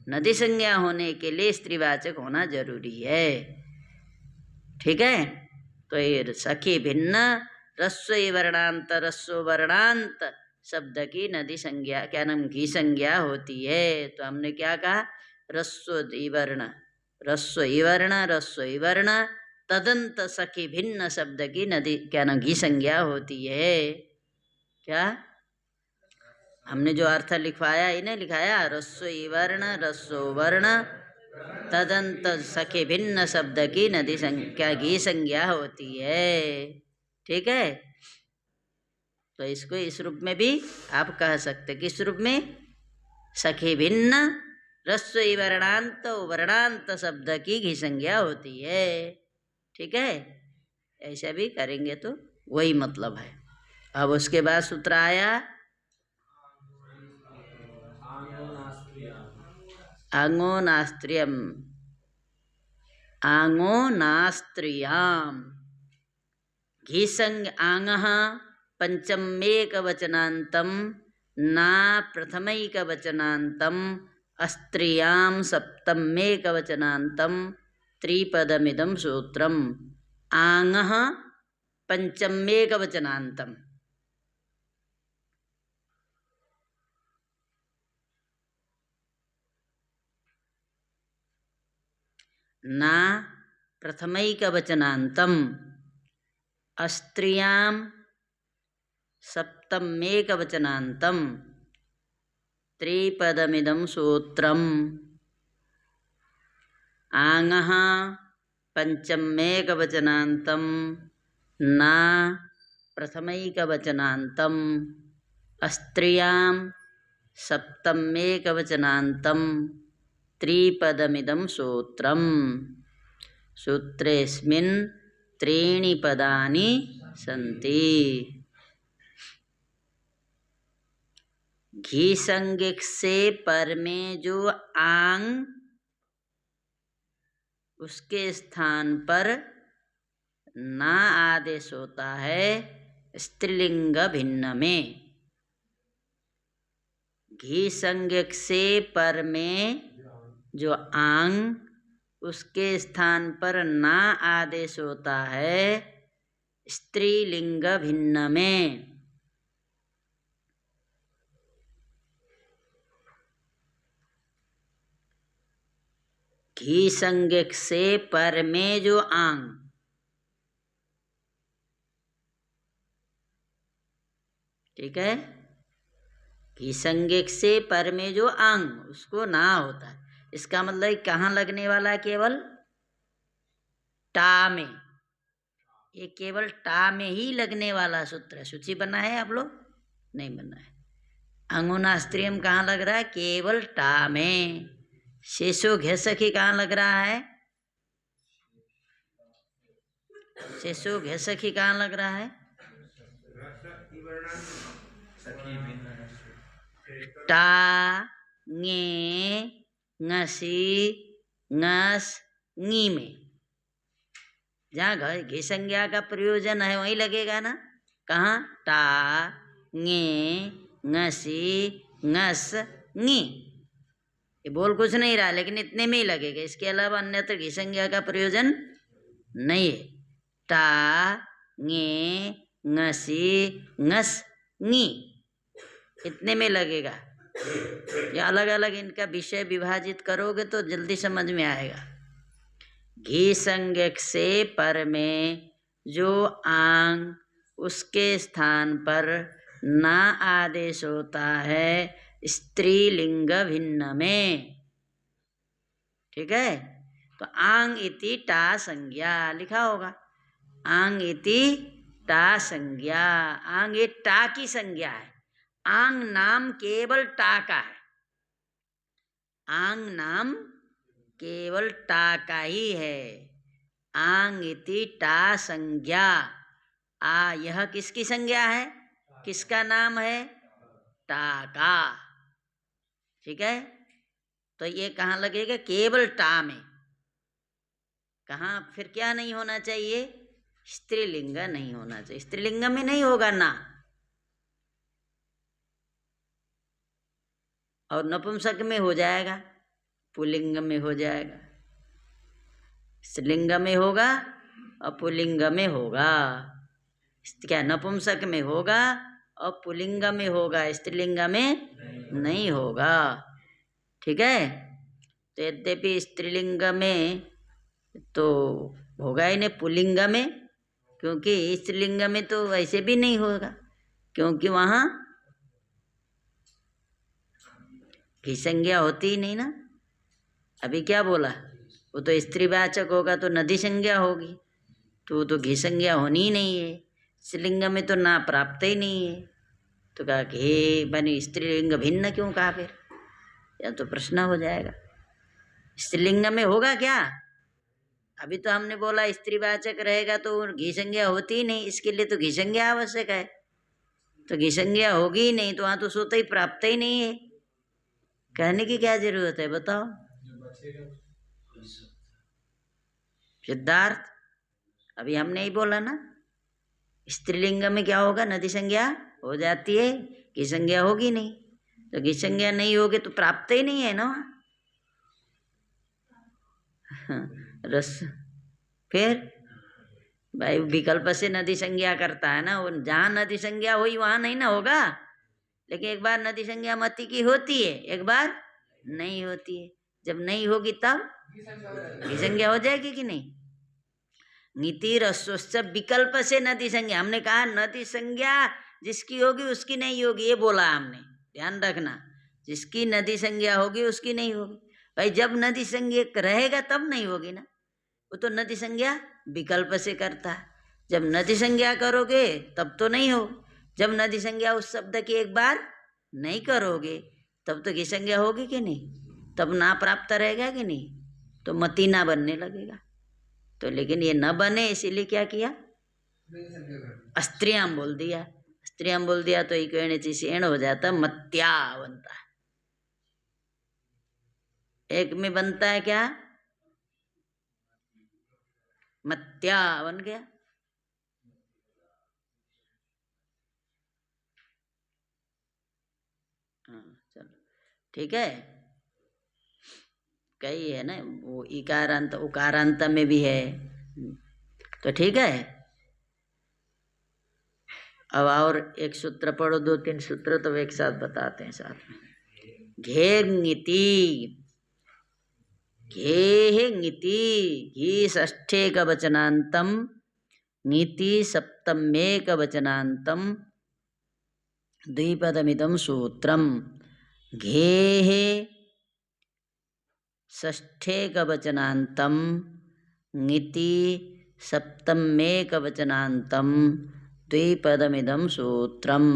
नदी संज्ञा होने के लिए स्त्रीवाचक होना जरूरी है, ठीक है। तो ये सखी भिन्न रस्व वर्णांत रस्व वर्णांत शब्द की नदी संज्ञा क्या नाम घी संज्ञा होती है। तो हमने क्या कहा, रस्व इवर्ण रस्व इवर्ण रस्व इवर्ण तदंत सखी भिन्न शब्द की नदी क्या नाम घी संज्ञा होती है। क्या हमने जो अर्थ लिखवाया इन्हें लिखाया, रस्व इवर्ण रस्व वर्ण तदंत सखी भिन्न शब्द की नदी संज्ञा घी संज्ञा होती है, ठीक है। तो इसको इस रूप में भी आप कह सकते, किस रूप में, सखी भिन्न रस्व वर्णांत वर्णांत शब्द की घी संज्ञा होती है, ठीक है। ऐसा भी करेंगे तो वही मतलब है। अब उसके बाद सूत्र आया आंगो नास्त्रियम, आंगो नास्त्रियाम, घीसंग आंगः पंचमेकवचनान्तं ना प्रथमैकवचनान्तं अस्त्रियां सप्तमेकवचनान्तं त्रिपदमिदं सूत्रम्। आंगः पंचमेकवचनान्तं, ना प्रथमैकवचनान्तं अस्त्रियां सप्तमेकवचनान्तं त्रिपदमिदं सूत्रम्। आंगः पंचमेकवचनान्तं ना प्रथमैकवचनान्तं अस्त्रियां सप्तमेकवचनान्तं त्रिपदमिदं सूत्रम्। सूत्रेऽस्मिन् त्रीणि पदानि सन्ति। घी संज्ञक से पर में जो आंग उसके स्थान पर ना आदेश होता है स्त्रीलिंग भिन्न में। घी संज्ञक से पर में जो आंग उसके स्थान पर ना आदेश होता है स्त्रीलिंग भिन्न में। घी संज्ञक से पर में जो आंग, ठीक है, घी संज्ञक से पर में जो आंग उसको ना होता है, इसका मतलब कहाँ लगने वाला है? केवल टा में। ये केवल टा में ही लगने वाला सूत्र है। सूची बना है आप लोग? नहीं बना है। अंगुनास्त्रियम कहाँ लग रहा है? केवल टा में। शेषो घेसखी कहाँ लग रहा है? शेषो घेसखी कहाँ लग रहा है? टा ङे ङसी ङस ङी में जहाँ घी संज्ञा का प्रयोजन है वहीं लगेगा ना। कहाँ? टा ङे ङसी ङस ङी। ये बोल कुछ नहीं रहा लेकिन इतने में ही लगेगा, इसके अलावा अन्यत्र घी संज्ञा का प्रयोजन नहीं है। टा ङे ङसी ङस ङी इतने में लगेगा। ये अलग अलग इनका विषय विभाजित करोगे तो जल्दी समझ में आएगा। घी संज्ञक से पर में जो आंग उसके स्थान पर ना आदेश होता है स्त्रीलिंग भिन्न में, ठीक है। तो आंग इति टा संज्ञा लिखा होगा। आंग इति टा संज्ञा, आंग ये टा की संज्ञा है। आंग नाम केवल टा का है। आंग नाम केवल टा का ही है। आंग इति टा संज्ञा। यह किसकी संज्ञा है? किसका नाम है? टा का, ठीक है। तो ये कहाँ लगेगा? केवल टा में। कहाँ फिर क्या नहीं होना चाहिए? स्त्रीलिंग नहीं होना चाहिए। स्त्रीलिंग में नहीं होगा ना। और नपुंसक में हो जाएगा, पुल्लिंग में हो जाएगा। स्त्रीलिंग में होगा और पुल्लिंग में होगा। क्या नपुंसक में होगा और पुल्लिंग में होगा, स्त्रीलिंग में नहीं होगा, ठीक है। तो यद्यपि स्त्रीलिंग में तो होगा ही नहीं, पुल्लिंग में, क्योंकि स्त्रीलिंग में तो वैसे भी नहीं होगा क्योंकि वहाँ घी संज्ञा होती ही नहीं ना। अभी क्या बोला? वो तो स्त्रीवाचक होगा तो नदी संज्ञा होगी, तो वो तो घी संज्ञा होनी ही नहीं है। स्त्रीलिंग में तो ना प्राप्त ही नहीं है, तो कहा घी बनी स्त्रीलिंग भिन्न क्यों कहा फिर? या तो प्रश्न हो जाएगा। स्त्रीलिंग में होगा क्या? अभी तो हमने बोला स्त्रीवाचक रहेगा तो घी संज्ञा होती ही नहीं, इसके लिए तो घी संज्ञा आवश्यक है। तो घी संज्ञा होगी ही नहीं तो वहां तो सोता ही प्राप्त ही नहीं है, कहने की क्या जरूरत है बताओ सिद्धार्थ। अभी हमने ही बोला ना, स्त्रीलिंग में क्या होगा, नदी संज्ञा हो जाती है, घी संज्ञा होगी नहीं। तो घी संज्ञा नहीं होगी तो प्राप्त ही नहीं है ना। रस फिर भाई विकल्प से नदी संज्ञा करता है ना, वो जहाँ नदी संज्ञा हुई वहां नहीं ना होगा। लेकिन एक बार नदी संज्ञा मति की होती है, एक बार नहीं होती है। जब नहीं होगी तब घी संज्ञा हो जाएगी कि नहीं। नीति रस्वश्च विकल्प से नदी संज्ञा, हमने कहा नदी संज्ञा जिसकी होगी उसकी नहीं होगी, ये बोला हमने, ध्यान रखना। जिसकी नदी संज्ञा होगी उसकी नहीं होगी। भाई जब नदी संज्ञा रहेगा तब नहीं होगी ना, वो तो नदी संज्ञा विकल्प से करता है। जब नदी संज्ञा करोगे तब तो नहीं हो। जब नदी संज्ञा उस शब्द की एक बार नहीं करोगे तब तो की संज्ञा होगी कि नहीं, तब ना प्राप्त रहेगा कि नहीं, तो मति ना बनने लगेगा। तो लेकिन ये न बने इसीलिए क्या किया, अस्त्रियाम बोल दिया। अस्त्रियाम बोल दिया तो इक्वेणिचि सेण हो जाता, मत्या बनता है। एक में बनता है क्या, मत्या बन गया। हाँ चलो ठीक है, कई है ना वो, इकारांत उकारांत में भी है, तो ठीक है। अब और एक सूत्र पढ़ो, 2-3 सूत्र तो एक साथ बताते हैं साथ में। घेर्ङिति, घेहिङिति, घी षष्ठेकवचनान्तं, ङिति सप्तम्येकवचनान्तं, द्विपदमिदं सूत्रम्। घेः षष्ठेकवचनान्तं, ङिति सप्तम्येकवचनान्तं, द्विपदमिदं सूत्रम्।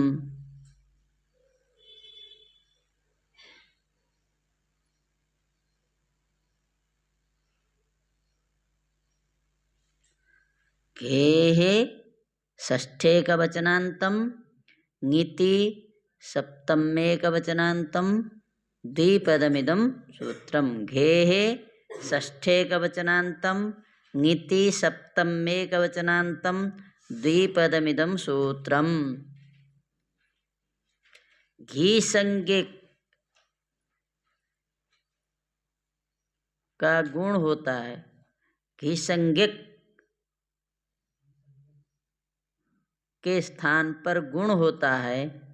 घेः षष्ठेकवचनान्तं, ङिति सप्तम्येकवचनान्तं, द्विपदमिदं सूत्रम्। घेः षष्ठेकवचनान्तं, ङिति सप्तम्येकवचनान्तं, द्विपदमिदं सूत्रम्। घी संज्ञक का गुण होता है, घी संज्ञक के स्थान पर गुण होता है,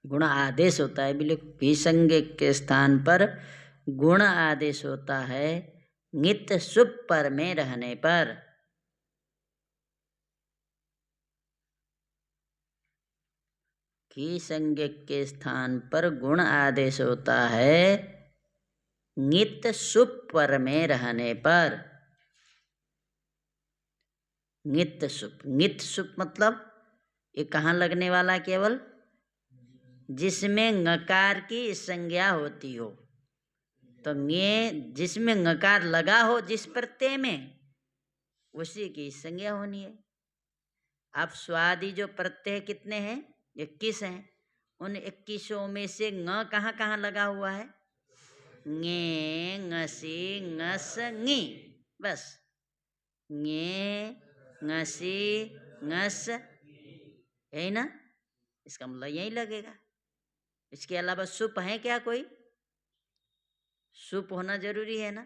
गुण आदेश होता है, बिल्कुल घी संज्ञक के स्थान पर गुण आदेश होता है ङित सुप पर में रहने पर। घी संज्ञक के स्थान पर गुण आदेश होता है ङित सुप पर में रहने पर। ङित सुप, ङित सुप मतलब ये कहाँ लगने वाला, केवल जिसमें ङकार की संज्ञा होती हो। तो ङे जिसमें ङकार लगा हो जिस प्रत्यय में, उसी की संज्ञा होनी है। अब स्वादि जो प्रत्यय कितने हैं, 21 हैं। उन 21 में से ङ कहाँ कहाँ लगा हुआ है, ङे, ङसी, ङस, ङी, बस ङे, ङसी, ङस, यही ना, इसका मतलब यही लगेगा। इसके अलावा सुप है क्या कोई, सुप होना जरूरी है ना।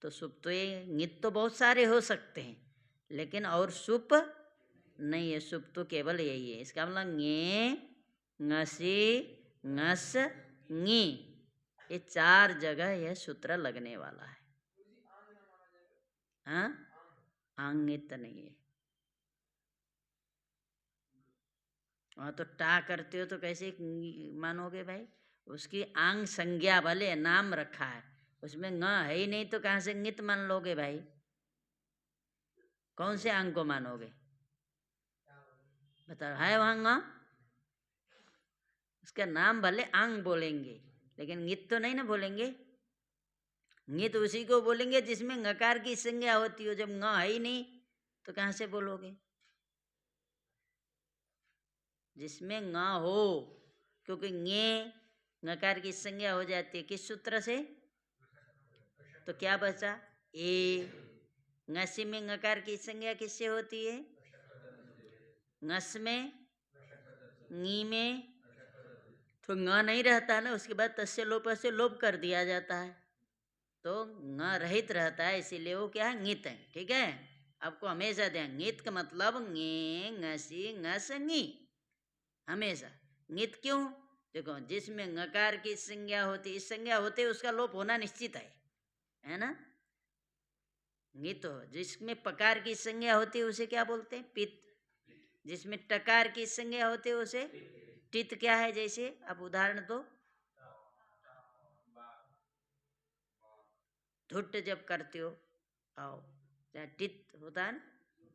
तो सुप तो ये ङित तो बहुत सारे हो सकते हैं, लेकिन और सुप नहीं है, सुप तो केवल यही है। इसका मतलब ङे, ङसी, ङस, ङी, ये 4 जगह यह सूत्र लगने वाला है। हाँ, आंगित नहीं है। वहाँ तो टा करते हो तो कैसे मानोगे भाई, उसकी आंग संज्ञा भले नाम रखा है, उसमें ङ है ही नहीं तो कहाँ से ङित मान लोगे भाई, कौन से अंग को मानोगे बताओ, है वहाँ ङ, उसका नाम भले आंग बोलेंगे लेकिन ङित तो नहीं ना बोलेंगे। ङित उसी को बोलेंगे जिसमें ङकार की संज्ञा होती हो। जब ङ है ही नहीं तो कहाँ से बोलोगे? जिसमें ङ हो, क्योंकि ङे ङकार की संज्ञा हो जाती है। किस सूत्र से? तो क्या बचा? ए। ङसी में ङकार की संज्ञा किससे होती है? ङस में, ङी में तो ङ नहीं रहता है ना, उसके बाद तस्य लोप से लोप कर दिया जाता है, तो ङ रहित रहता है, इसीलिए वो क्या है? ङित है। ठीक है, आपको हमेशा ध्यान, ङित का मतलब ङे, ङसी, ङस, ङी, हमेशा। ङित क्यों? देखो, जिसमें ङकार की संज्ञा होती, इस संज्ञा होते उसका लोप होना निश्चित है ना। ङित हो, जिसमें पकार की संज्ञा होती है उसे क्या बोलते हैं? पित। जिसमें टकार की संज्ञा होती है उसे टित। क्या है? जैसे आप उदाहरण दो। धुट जब करते हो, आओ, जहाँ टित होता है ना,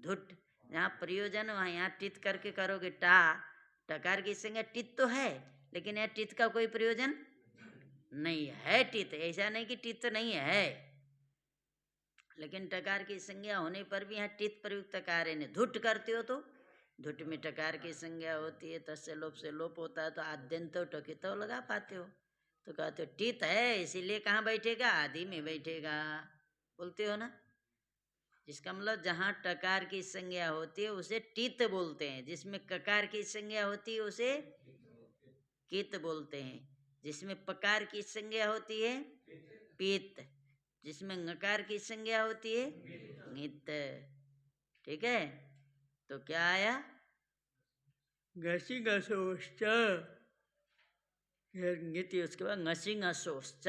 धुट, जहाँ प्रयोजन वहाँ यहाँ टित करके करोगे। टा, टकार की संज्ञा टित तो है, लेकिन यहाँ टित का कोई प्रयोजन नहीं है। टित, ऐसा नहीं कि टित नहीं है, लेकिन टकार की संज्ञा होने पर भी यहाँ टित प्रयुक्त कार्य ने। धुट करते हो तो धुट में टकार की संज्ञा होती है, तस्य लोप से लोप होता है, तो आद्यंत टकित लगा पाते हो, तो कहते हो टित है, इसीलिए कहाँ बैठेगा? आदि में बैठेगा, बोलते हो ना। जिसका मतलब जहाँ टकार की संज्ञा होती है उसे टित बोलते हैं, जिसमें ककार की संज्ञा होती है उसे कित बोलते हैं, जिसमें पकार की संज्ञा होती है पित, जिसमें ङकार की संज्ञा होती है ङित। ठीक है, तो क्या आया? घसी घसोश्च, ङित, उसके बाद घसी घसोश्च।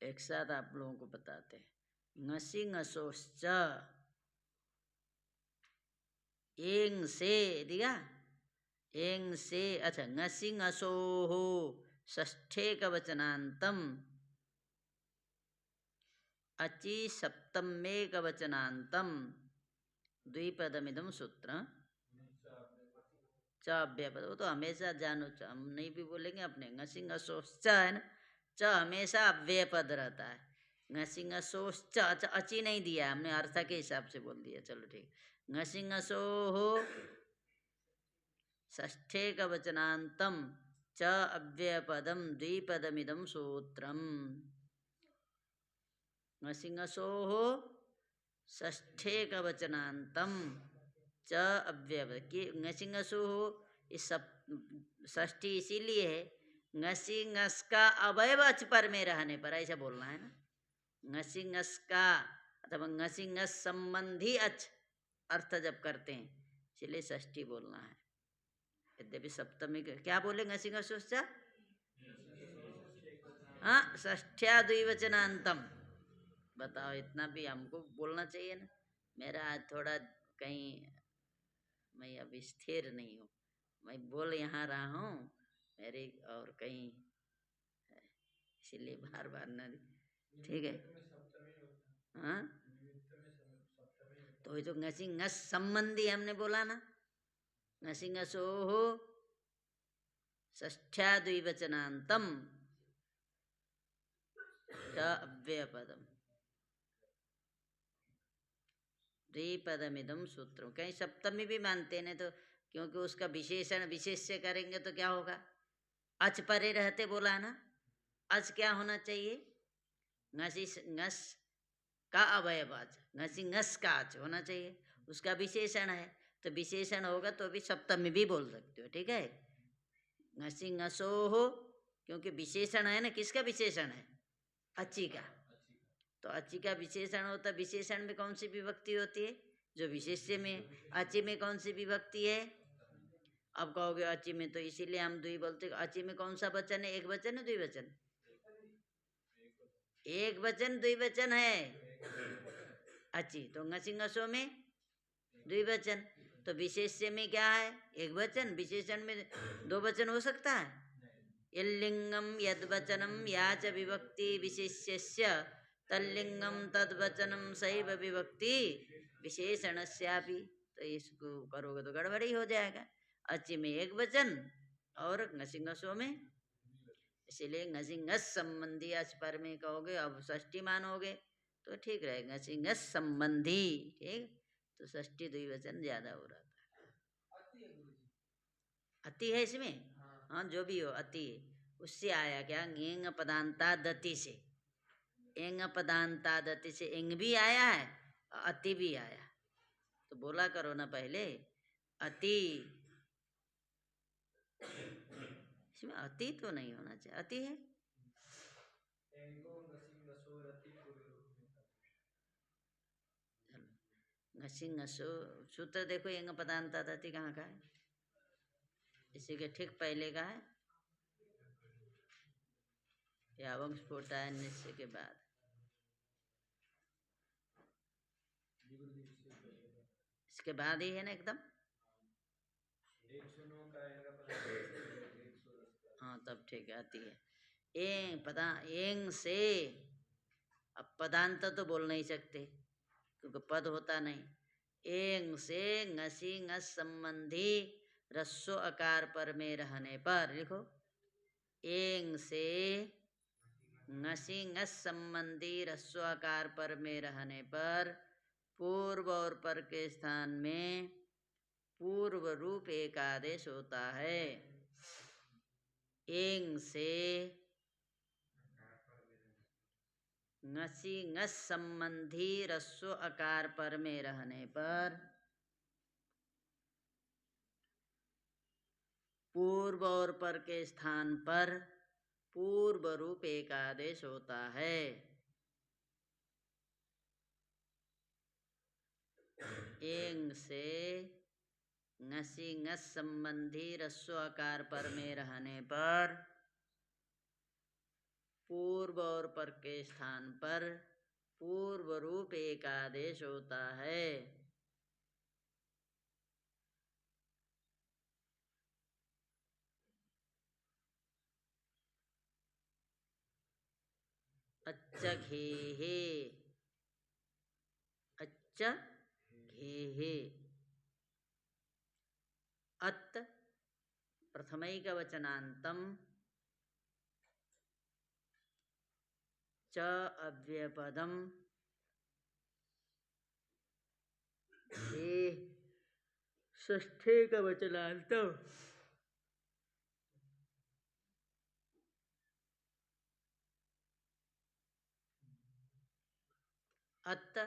एक साथ आप लोगों को बताते हैं। घसी घसोश्च, एंग से दिया, एंग से। अच्छा, घसी घसो हो षष्ठे का वचनांतम, अचि सप्तमे का वचनांतम, द्विपदमिदम सूत्र च अव्ययपद। वो तो हमेशा जानो, हम नहीं भी बोलेंगे अपने। घसी घसोश्च है ना, च हमेशा अव्यय पद रहता है। घसी घसोश्च, अची नहीं दिया हमने, अर्थ के हिसाब से बोल दिया। चलो ठीक, घसी घसो हो षष्ठे का वचनांतम च अव्ययपदम द्विपदमिदम सूत्रम। घसी घसो हो षष्ठे का वचनांतम च अव्यय कि घसी घसो हो, इस सब षष्ठी इसीलिए है, घसी घस का अवयव अच पर में रहने पर, ऐसा बोलना है ना। घसी घस का अथवा घसी घस संबंधी अच अर्थ जब करते हैं, इसलिए षष्ठी बोलना है। यद्यपि सप्तमी क्या बोले? घसी घसोश्च, हाँ, षष्ठ्या द्विवचनांतम। बताओ, इतना भी हमको बोलना चाहिए ना। मेरा आज थोड़ा कहीं, मैं अभी स्थिर नहीं हूँ, मैं बोल यहाँ रहा हूँ मेरी और कहीं, इसीलिए बार बार न। ठीक है, हाँ, तो जो घसी घस संबंधी हमने बोला ना, घसी घसो हो षष्ठ्या द्विवचनांतम च अव्ययपदम द्विपदमिदम सूत्रम। कहीं सप्तमी भी मानते हैं तो, क्योंकि उसका विशेषण विशेष्य करेंगे तो क्या होगा? अच परे रहते बोला ना, अच क्या होना चाहिए? घसी घस का अवयव अच, घसी घस का अच होना चाहिए, उसका विशेषण है, तो विशेषण होगा तो भी सप्तमी भी बोल सकते हो। ठीक है, घसी घसो हो, क्योंकि विशेषण है ना, किसका विशेषण है? अची का, तो अची का विशेषण होता, विशेषण में कौन सी विभक्ति होती है? जो विशेष्य में। अची में कौन सी विभक्ति है? अब कहोगे अची में, तो इसीलिए हम द्वि बोलते। अची में कौन सा वचन है? एक वचन है द्विवचन? एक वचन द्विवचन है अची, तो घसी घसो में द्विवचन, तो विशेष्य में क्या है? एक वचन, विशेषण में दो वचन हो सकता है। यल्लिंगम यद्वचनम या च विभक्ति विशेष्यस्य तल्लिंगम तद्वचनम सैव विभक्ति विशेषणस्यापि। तो इसको करोगे तो गड़बड़ी हो जाएगा। अचि में एक वचन और घसी घसो में इसीलिए घसी घस संबंधी आज पर में कहोगे, अब षष्ठी मानोगे तो ठीक रहेगा, घसी घस संबंधी, ठीक। तो षष्ठी द्विवचन ज्यादा हो रहा था। अति है इसमें, हाँ जो भी हो अति है। उससे आया क्या, एंग पदांता दति से, एंग पदांता दति से एंग भी आया है और अति भी आया। तो बोला करो ना पहले अति, इसमें अति तो नहीं होना चाहिए, अति है। घसी घसो सूत्र देखो, एंग पदांता दति कहाँ का है, इसी के ठीक पहले का है, यावं स्फोटाय निश्चय के बाद। इसके बाद ही है ना एकदम। हाँ तब ठीक है, आती है। एंग पदा, एंग से, अब पदांत तो बोल नहीं सकते क्योंकि पद होता नहीं। एंग से ngसी ngस संबंधी रस्सो अकार पर में रहने पर, लिखो एंग से ngसी ngस संबंधी रस्सो आकार पर में रहने पर पूर्व और पर के स्थान में पूर्व रूप एक आदेश होता है। एंग से ngसी ngस संबंधी रस्सो आकार पर में रहने पर पूर्व और पर के स्थान पर पूर्व रूप एक आदेश होता है। एंग से ngसी ngस संबंधी रस्सो आकार पर में रहने पर पूर्व और पर के स्थान पर पूर्व रूप एक आदेश होता है। अच्छ घेहे, अच्छ घेहे, अत् प्रथमैकवचनान्तं च अव्ययपदम घे षष्ठैकवचनान्तं अत्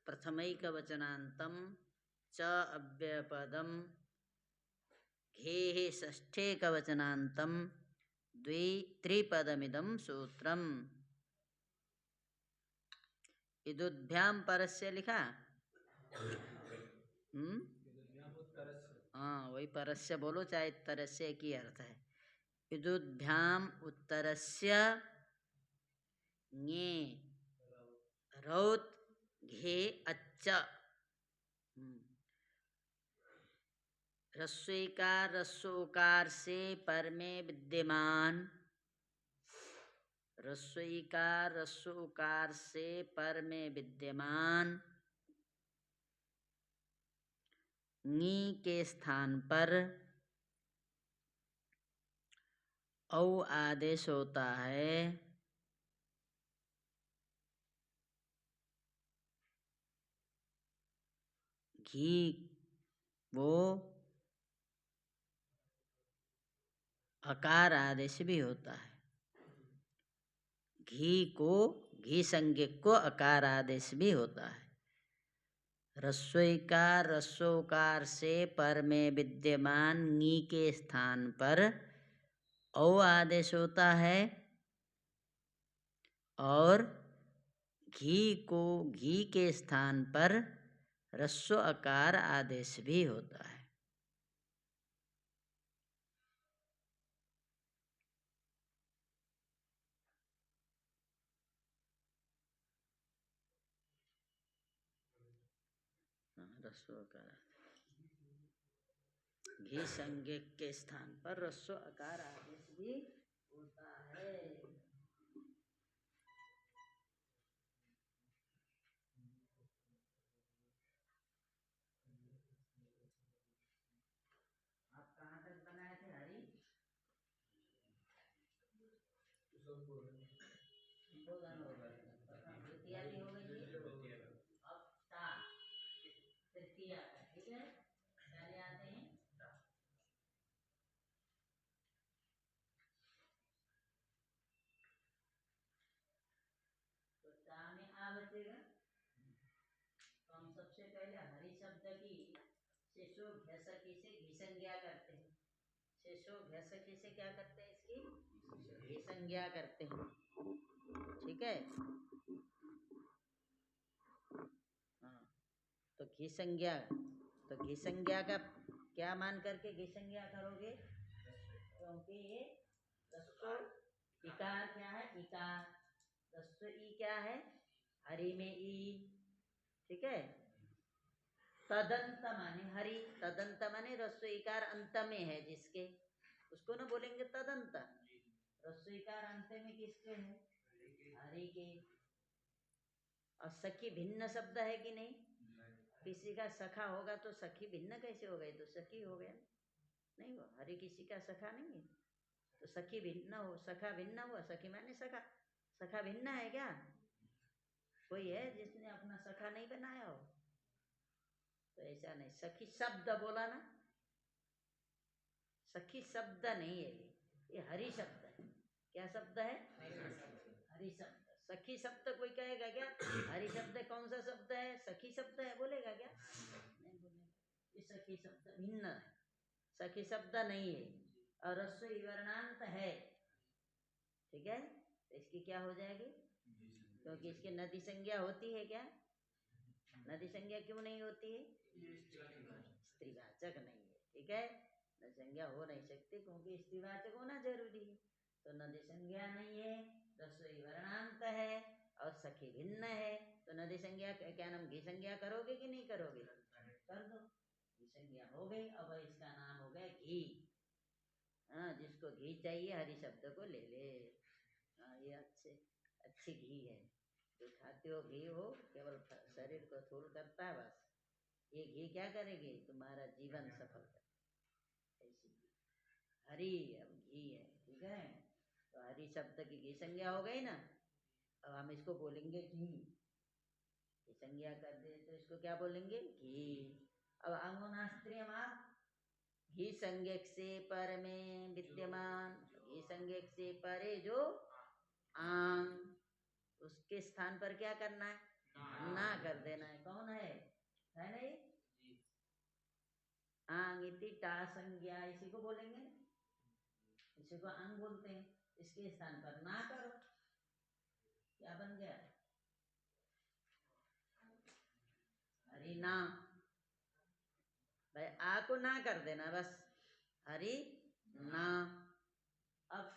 प्रथमैकवचनान्तं च अव्ययपदम घेः षष्ठैकवचनान्तं त्रिपदमिदं सूत्रम्। इदुभ्यां परस्य लिखा, हाँ वही परस्य बोलो चाहे तरस्य की अर्थ है। इदुभ्याम उत्तरस्य ङे रौत घे अच्छ, रस्वईकार रस्वोकार से पर में विद्यमान, रस्वईकार रस्वोकार से पर में विद्यमान ङी के स्थान पर औ आदेश होता है। घी वो अकार आदेश भी होता है। घी को, घी संज्ञक को अकार आदेश भी होता है। रस्वईकार रस्वोकार से पर में विद्यमान ङी के स्थान पर औ आदेश होता है और घी को, घी के स्थान पर रस्व अकार आदेश भी होता है। रस्व अकार, घी संज्ञक के स्थान पर रस्व अकार आदेश भी होता है। आप कहाँ तक बनाए थे हरी? बोधन हो गया, प्रथम द्वितीया की हो गई है। अब ता तृतीया का, ठीक है। पहले आते हैं तो ता में आ बचेगा। तो हम सबसे पहले हरि शब्द की शेषो घसकी से घी संज्ञा करते हैं। शेषो घसकी से क्या करते हैं, इसकी घी संज्ञा करते हैं, ठीक है। हाँ, तो घी संज्ञा, तो घी संज्ञा का क्या मान करके घी संज्ञा करोगे, क्योंकि ये रस्व इकार क्या है, इकार, रस्व ई क्या है, हरि में ई, ठीक है। तदंत माने हरि, तदंत माने रस्व इकार अंत में है जिसके, उसको ना बोलेंगे तदंत। रस्व इकार अंत में किसके है, हरि के। और सखी भिन्न शब्द है कि नहीं, किसी का सखा होगा तो सखी भिन्न कैसे हो गए, तो सखी हो गया, नहीं हुआ। हरि किसी का सखा नहीं है, तो सखी भिन्न हो, सखा भिन्न हुआ, सखी माने सखा, सखा भिन्न है क्या, कोई है जिसने अपना सखा नहीं बनाया हो, तो ऐसा नहीं। सखी शब्द बोला ना, सखी शब्द नहीं है ये हरि शब्द है। क्या शब्द है, हरि शब्द। सखी शब्द कोई कहेगा क्या, हरि शब्द कौन सा शब्द है, सखी शब्द है, बोलेगा क्या, नहीं बोलेगा। ये सखी शब्द भिन्न है, सखी शब्द नहीं है, और रस्व वर्णांत है, ठीक है। तो इसकी क्या हो जाएगी, क्योंकि इसकी नदी संज्ञा होती है क्या, नदी संज्ञा क्यों नहीं होती है, स्त्रीवाचक नहीं है, ठीक है। नदी संज्ञा हो नहीं सकती क्योंकि स्त्रीवाचक होना जरूरी है, तो नदी संज्ञा नहीं है, रसोई वर्णांत है और सखी भिन्न है, तो नदी संज्ञा क्या नाम, घी संज्ञा करोगे कि नहीं करोगे, कर दो, घी संज्ञा हो गई। अब इसका नाम हो गया घी। हाँ, जिसको घी चाहिए हरि शब्द को ले ले। हाँ, ये अच्छी घी है, जो खाते हो घी हो केवल शरीर को थूल करता है बस, ये घी क्या करेगी, तुम्हारा जीवन सफल कर, ऐसी हरि अब घी है, ठीक है। तो हरि शब्द की घी संज्ञा हो गई ना, अब हम इसको बोलेंगे घी, घी संज्ञा कर दे तो इसको क्या बोलेंगे, घी। अब अंगोनास्त्रीय आप घी संज्ञक से पर में विद्यमान, घी संज्ञक से परे जो आंग, उसके स्थान पर क्या करना है, ना कर देना है। कौन है नहीं, आंग इति टा संज्ञा, इसी को बोलेंगे, इसी को अंग बोलते हैं। इसके स्थान पर ना करो, क्या बन गया, हरि ना, भाई आ को ना कर देना बस, हरि ना। अब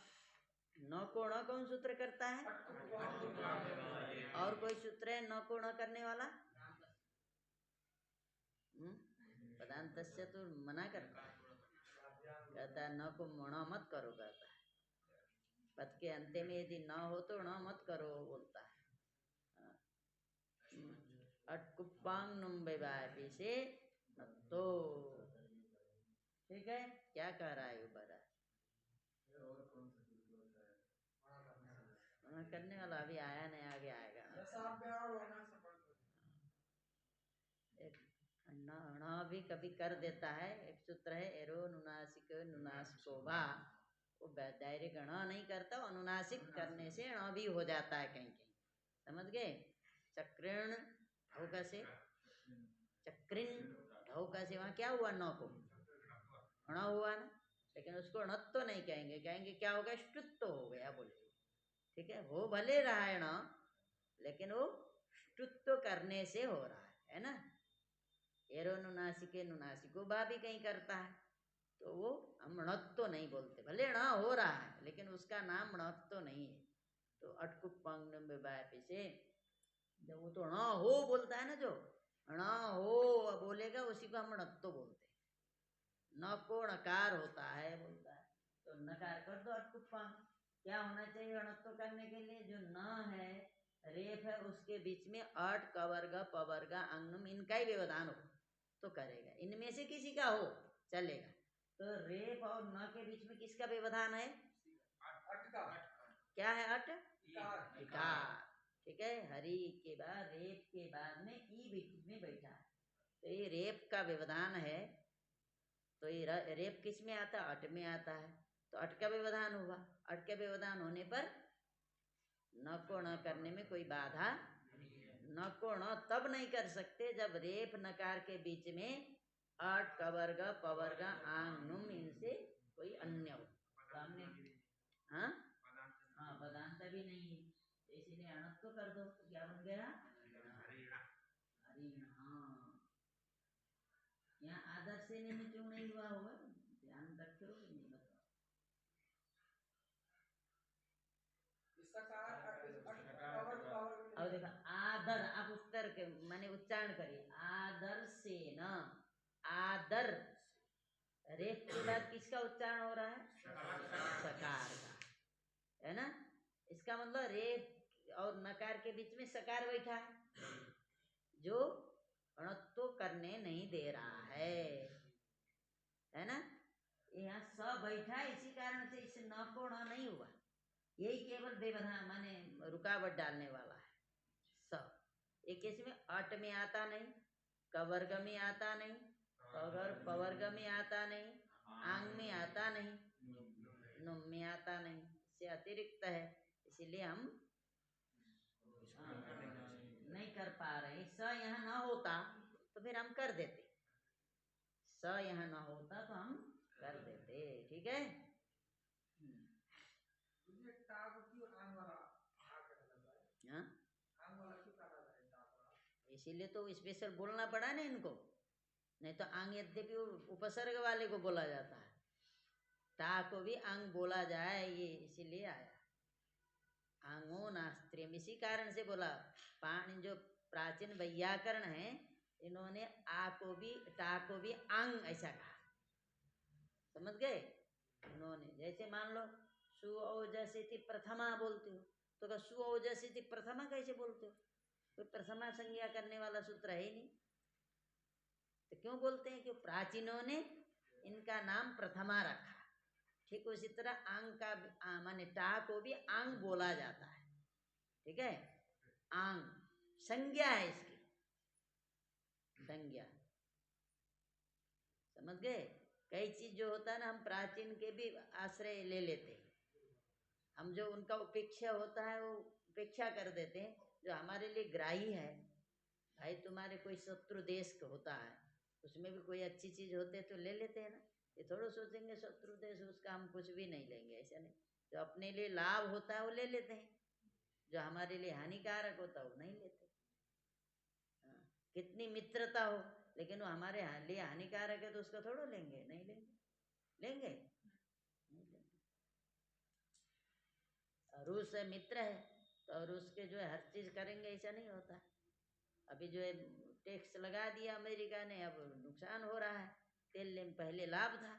न को ण कौन सूत्र करता है, और कोई सूत्र है न को ण करने वाला, पदांत से तो मना करता है, कहता है न को मणा मत करो, कहता है पद के अंत में यदि न हो तो न मत करो बोलता है। अटकुपांग नुम्बे से तो, ठीक है। क्या कह रहा है ऊपर, करने वाला अभी आया नहीं, आगे आएगा। एक न भी कभी कर देता है, एक सूत्र है एरो नुनासिक नुनासिकोवा, वो डायरेक्ट ण नहीं करता, अनुनासिक करने से ण भी हो जाता है कहीं कहीं, समझ गए। चक्रण ढौका से, चक्रिन ढौका से वहाँ क्या हुआ, न को ण हुआ ना, लेकिन उसको णत्व तो नहीं कहेंगे, कहेंगे क्या हो गया, ष्टुत्व हो गया बोले, ठीक है। हो भले रहा है ण, लेकिन वो ष्टुत्व करने से हो रहा है ना। एरो नुनासिके नुनासिको बा भी कहीं करता है, तो वो हम णत्व तो नहीं बोलते, भले ण हो रहा है लेकिन उसका नाम णत्व तो नहीं है। तो अटकुपांग से जब वो तो ण हो बोलता है ना, जो ण हो बोलेगा उसी को हम णत्व तो बोलते हैं। न को णकार होता है बोलता है, तो नकार कर दो अटकुपांग। क्या होना चाहिए णत्व करने के लिए, जो न है रेफ है उसके बीच में अट कवर्ग पवर्ग अंगनुम इनका ही व्यवधान हो तो करेगा, इनमें से किसी का हो चलेगा। तो रेफ और न के बीच में किसका व्यवधान है, क्या है अट? इकार। इकार। ठीक है, हरि के बाद रेप के बाद में ई बीच में बैठा है, तो ये रेप का व्यवधान है। तो ये रेप किस में आता है? अट में आता है। तो अट का व्यवधान हुआ। अट का व्यवधान होने पर न को न करने में कोई बाधा, न को न तब नहीं कर सकते जब रेप नकार के बीच में अट कवर्ग पवर्ग आंग नुम इनसे कोई अन्य हो। तो हमने हाँ हाँ पदांत भी नहीं है, तो इसीलिए अणत तो कर दो, तो क्या बन गया? हरि। हाँ, यहाँ आदर्श से नहीं क्यों नहीं हुआ होगा, ध्यान रखते हो कि नहीं बताओ? अब देखो आदर, आप उत्तर के माने उच्चारण करिए, आदर से न, आदर रेप के बाद किसका उच्चारण हो रहा है? सकार का, है ना। इसका मतलब रेप और नकार के बीच में सकार बैठा है, जो अणत्व करने नहीं दे रहा है ना। यहाँ स बैठा है, इसी कारण से इसे न को न नहीं हुआ, यही केवल व्यवधान माने रुकावट डालने वाला है। स एक इसमें अट में आता नहीं, कवर्ग में आता नहीं, पवर्ग में आता नहीं, आंग में आता नहीं, नुम में आता नहीं, इससे अतिरिक्त है, इसीलिए हम नहीं कर पा रहे। स यहाँ न होता तो फिर हम कर देते, स यहाँ न होता तो हम कर देते। ठीक है। हाँ, इसीलिए तो स्पेशल बोलना पड़ा ना इनको, नहीं तो आंग यद्यपि उपसर्ग वाले को बोला जाता है, टा को भी अंग बोला जाए, ये इसीलिए आया आंगो नास्त्रियम, इसी कारण से बोला। जो प्राचीन वैयाकरण है, इन्होंने आ को भी टा को भी अंग ऐसा कहा, समझ गए। उन्होंने जैसे मान लो सुओजसिति प्रथमा बोलते हो, तो सुओजसिति प्रथमा कैसे बोलते हो? कोई प्रथमा संज्ञा करने वाला सूत्र है ही नहीं, तो क्यों बोलते हैं? कि प्राचीनों ने इनका नाम प्रथमा रखा। ठीक उसी तरह आंग का माने टा को भी आंग बोला जाता है। ठीक है, आंग संज्ञा है, इसकी संज्ञा, समझ गए। कई चीज जो होता है ना, हम प्राचीन के भी आश्रय ले लेते हैं, हम जो उनका उपेक्षा होता है वो उपेक्षा कर देते हैं, जो हमारे लिए ग्राही है। भाई तुम्हारे कोई शत्रु देश का होता है, उसमें भी कोई अच्छी चीज होते है तो ले लेते हैं ना, ये थोड़ा सोचेंगे शत्रु देश उसका हम कुछ भी नहीं लेंगे, ऐसा नहीं। जो अपने लिए लाभ होता है वो ले लेते हैं, जो हमारे लिए हानिकारक होता है वो नहीं लेते। कितनी मित्रता हो, लेकिन वो हमारे लिए हानिकारक है तो उसको थोड़ा लेंगे, नहीं लेंगे, लेंगे नहीं लेंगे। रूस है मित्र है, तो रूस के जो है हर चीज करेंगे, ऐसा नहीं होता। अभी जो है टैक्स लगा दिया अमेरिका ने, अब नुकसान हो रहा है। तेल में पहले लाभ था,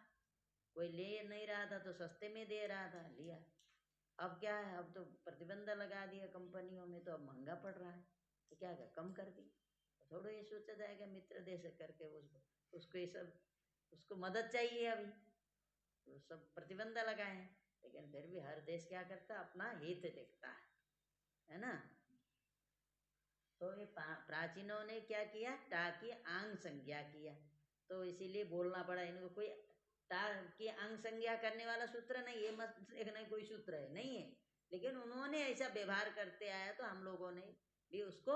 कोई ले नहीं रहा था तो सस्ते में दे रहा था, लिया। अब क्या है, अब तो प्रतिबंध लगा दिया कंपनियों में, तो अब महंगा पड़ रहा है, तो क्या कर कम कर दी। थोड़ा ये सोचा जाएगा मित्र देश करके उसको ये सब उसको मदद चाहिए अभी, तो सब प्रतिबंध लगाए हैं, लेकिन फिर भी हर देश क्या करता है, अपना हित देखता है ना। तो ये प्राचीनों ने क्या किया, टा की आंग संज्ञा किया, तो इसीलिए बोलना पड़ा इनको। कोई टा की आंग संज्ञा करने वाला सूत्र नहीं, ये मत देखना कोई सूत्र है नहीं है, लेकिन उन्होंने ऐसा व्यवहार करते आया तो हम लोगों ने भी उसको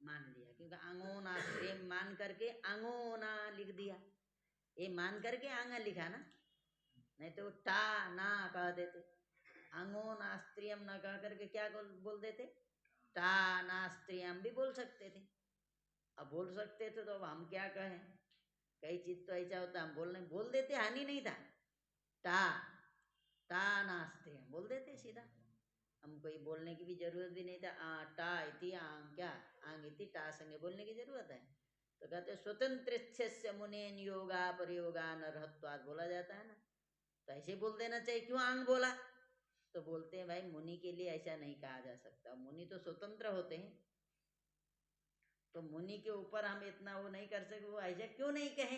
मान लिया, क्योंकि आंगोना प्रेम मान करके आंगोना लिख दिया, ये मान करके आंगा लिखा ना, नहीं तो टा ना कह देते, आंगोनास्त्रियम ना कह करके क्या बोल देते, टा नास्त्रियम भी बोल सकते थे। अब बोल सकते थे तो अब हम क्या कहें, कई चीज तो ऐसा होता हम बोल देते, हानि नहीं था। टा टा नास्त्रियम बोल देते सीधा, हम कोई बोलने की भी जरूरत भी नहीं था। टा इति आंग, क्या आंग इति टा संगे बोलने की जरूरत है। तो कहते स्वतंत्र मुनेन योगा प्रयोगा नरहत्वाद बोला जाता है ना, तो ऐसे बोल देना चाहिए, क्यों आंग बोला? तो बोलते हैं भाई मुनि के लिए ऐसा नहीं कहा जा सकता, मुनि तो स्वतंत्र होते हैं, तो मुनि के ऊपर हम इतना वो नहीं कर सकते, वो ऐसा क्यों नहीं कहे,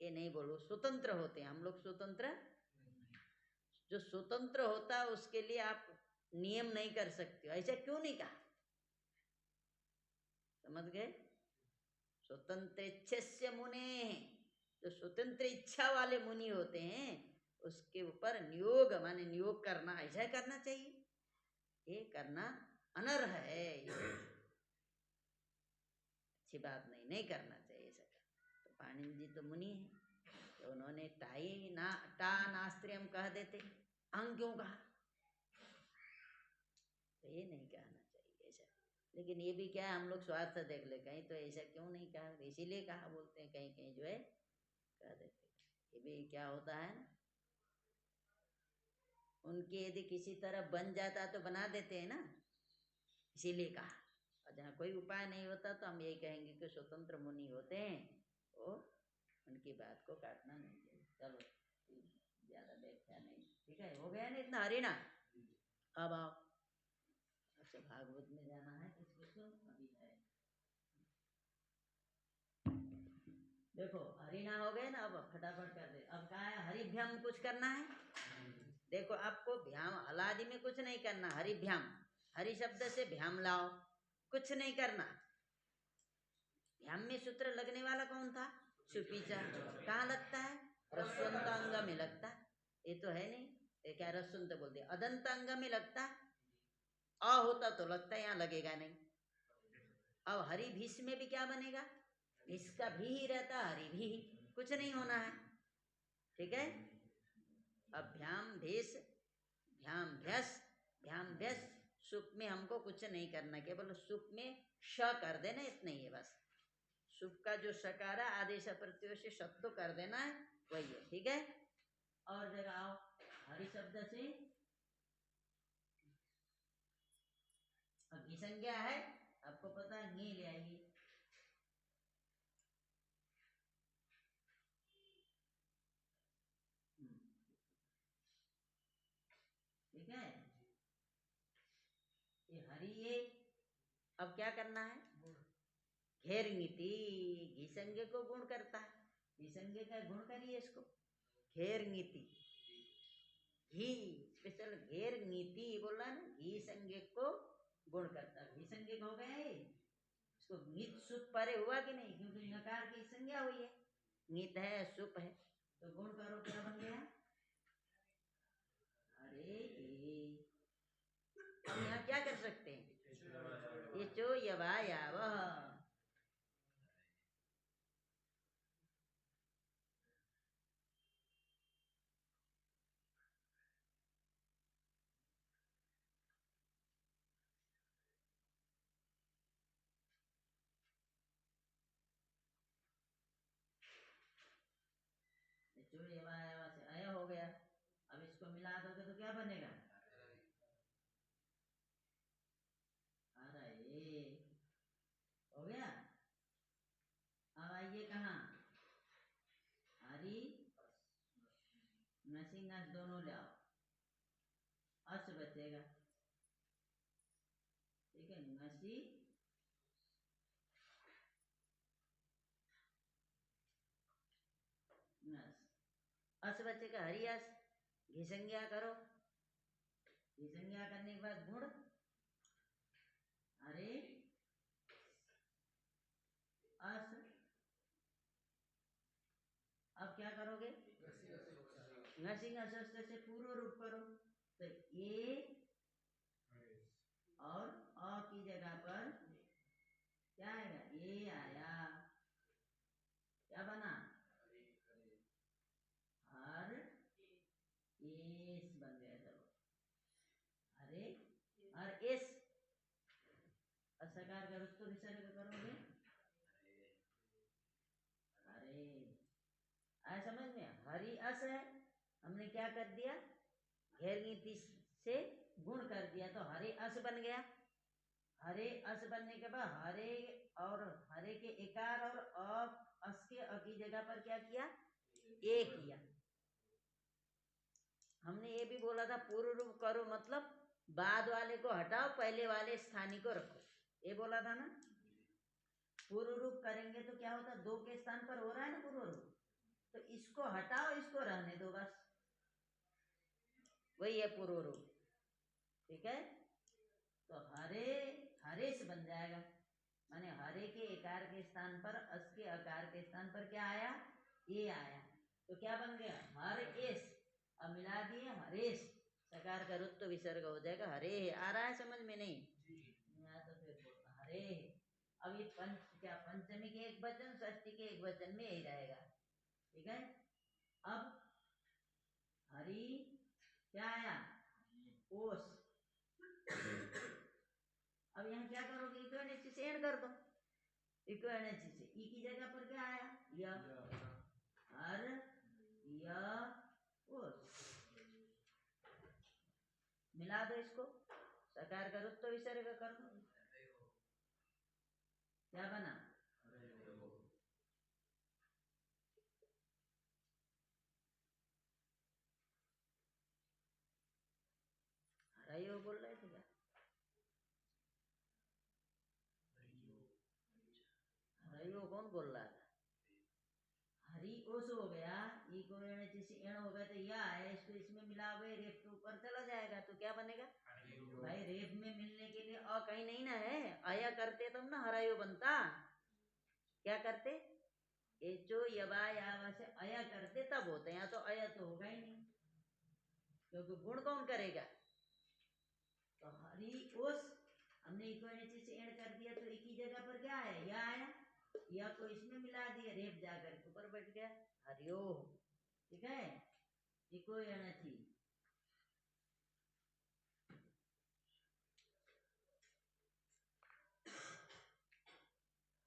ये नहीं बोलो, स्वतंत्र होते हैं हम लोग, स्वतंत्र जो स्वतंत्र होता है उसके लिए आप नियम नहीं कर सकते हो। ऐसा क्यों नहीं कहा? समझ गए? स्वतंत्र इच्छस्य मुने, जो स्वतंत्र इच्छा वाले मुनि होते हैं उसके ऊपर नियोग माने नियोग करना, ऐसा करना चाहिए। ये करना अनर्ह है, ये अच्छी बात नहीं, नहीं करना चाहिए ऐसा। तो पाणिनि जी तो मुनि है, तो उन्होंने टाई ना टा नास्त्रियम कह देते, अंग क्यों कहा? तो ये नहीं कहना चाहिए ऐसा। लेकिन ये भी क्या है, हम लोग स्वार्थ देख ले, कहीं तो ऐसा क्यों नहीं कहा, इसीलिए कहा बोलते हैं, कहीं कहीं जो है कह देते। ये भी क्या होता है ना, उनके यदि किसी तरह बन जाता तो बना देते हैं ना, इसीलिए कहा। और जहाँ कोई उपाय नहीं होता तो हम यही कहेंगे कि स्वतंत्र मुनि होते हैं, वो उनकी बात को काटना नहीं चाहिए। चलो ज्यादा व्याख्या नहीं, ठीक है, हो गया ना इतना हरिना। अब आओ, अच्छा भागवत में जाना है किसको? अभी है, देखो हरिना हो गए ना, अब फटाफट कर दे। अब कहा है हरिभ्यम कुछ करना है। देखो आपको भ्याम हलादि में कुछ नहीं करना, हरिभ्याम, हरि शब्द से भ्याम लाओ, कुछ नहीं करना। भ्याम में सूत्र लगने वाला कौन था? सुपीचा। कहाँ लगता है? रस्वंत अंग में लगता है। ये तो है नहीं, ये क्या रस्वंत बोल दिया, अदंत अंग में लगता है। अ होता तो लगता है, यहाँ लगेगा नहीं। अब हरि भीष में भी क्या बनेगा? इसका भी ही रहता, हरि भी, कुछ नहीं होना है, ठीक है। अब भ्याम भेष, भ्याम भ्यस, भ्याम भ्यस, सुप में हमको कुछ नहीं करना, केवल सुप में श कर देना, इतना ही है बस। सुप का जो सकार है आदेश प्रत्यय से शब्द कर देना है, वही है, ठीक है। और जगह आओ, हरि शब्द से अब घी संज्ञा है, आपको पता है, घी ले आएगी। ठीक है, ये हरि, ये अब क्या करना है? घेर नीति, घीसंगे को गुण करता है, घीसंगे का गुण करिए इसको, घेर नीति, घी स्पेशल घेर नीति बोल रहा है ना, घी संज्ञ को गुण करता है। घी संज्ञ हो गया है, इसको नित सुप परे हुआ कि नहीं, क्योंकि नकार की संज्ञा हुई है, नित है सुप है, तो गुण करो, क्या बन गया? अरे हम यहाँ क्या कर सकते हैं? ये चो यवा याव, चो यवा यावा से अय हो गया। अब इसको मिला दोगे तो क्या बनेगा? अरे हो गया। अब आइए कहाँ, हरी नसी नस दोनों ले आओ, अस बचेगा, ठीक है, नसी नस, अस बचेगा, हरी अस, घिसंज्ञा करो, घिसंज्ञा करने के बाद गुण, अरे अस, अब क्या करोगे? नसी नस से पूर्व रूप करो, तो ए और अ की जगह पर क्या आएगा? ए आया, क्या बना? हर एस बन गया। चलो अरे और एस, असकार का रुस्तु विसर्ग करोगे, अरे आया समझ में? हरि अस है, हमने क्या कर दिया? घेर नीति से गुण कर दिया, तो हरे अस बन गया। हरे अस बनने के बाद हरे और हरे के एकार और अस के अ की जगह पर क्या किया? ए किया। हमने ये भी बोला था पूर्व रूप करो, मतलब बाद वाले को हटाओ, पहले वाले स्थानी को रखो, ये बोला था ना। पूर्व रूप करेंगे तो क्या होता? दो के स्थान पर हो रहा है ना पूर्व रूप, तो इसको हटाओ, इसको रहने दो बस, वही है पूर्व रूप। ठीक है, तो हरे, हरे से बन जाएगा, माने हरे के एकार के स्थान पर अस के अकार के स्थान पर क्या आया, ए आया, तो क्या बन गया, हर एस। अब मिला दिए हरेश, सकार का रुत्व विसर्ग हो जाएगा, हरे। आ रहा है समझ में? नहीं तो फिर बोलना हरे। अब ये पंच क्या, पंचमी के एक वचन, षष्ठी के एक वचन में यही रहेगा। ठीक है, अब हरि क्या आया, ओस। अब यहाँ क्या करोगे, इक्व एनएचसी से एड कर दो, इक्व एनएचसी से ई की जगह पर क्या आया, य, हर य ओस। मिला दो इसको, सकार का रुत्व विसर्ग कर दो, क्या बना, हरायो बोल रहे थे क्या, हरायो कौन बोल रहा था, हरी ओस हो गया, ई को एण हो गया, तो या है, इसको इसमें मिलाओगे रेफ के ऊपर चला जाएगा, तो क्या बनेगा भाई, रेफ में मिलने के लिए अ कहीं नहीं ना है, अया करते तब ना हरायो बनता, क्या करते, एचो यबा यावा से अया करते तब होते हैं, तो अया तो होगा ही नहीं, क्योंकि गुण कौन करेगा, तो हरी ओस हमने इको से एड कर दिया, तो एक ही जगह पर क्या है, या आया, या को इसमें मिला दिया, रेप जाकर ऊपर बैठ गया, हरियो। ठीक है, इको एणची,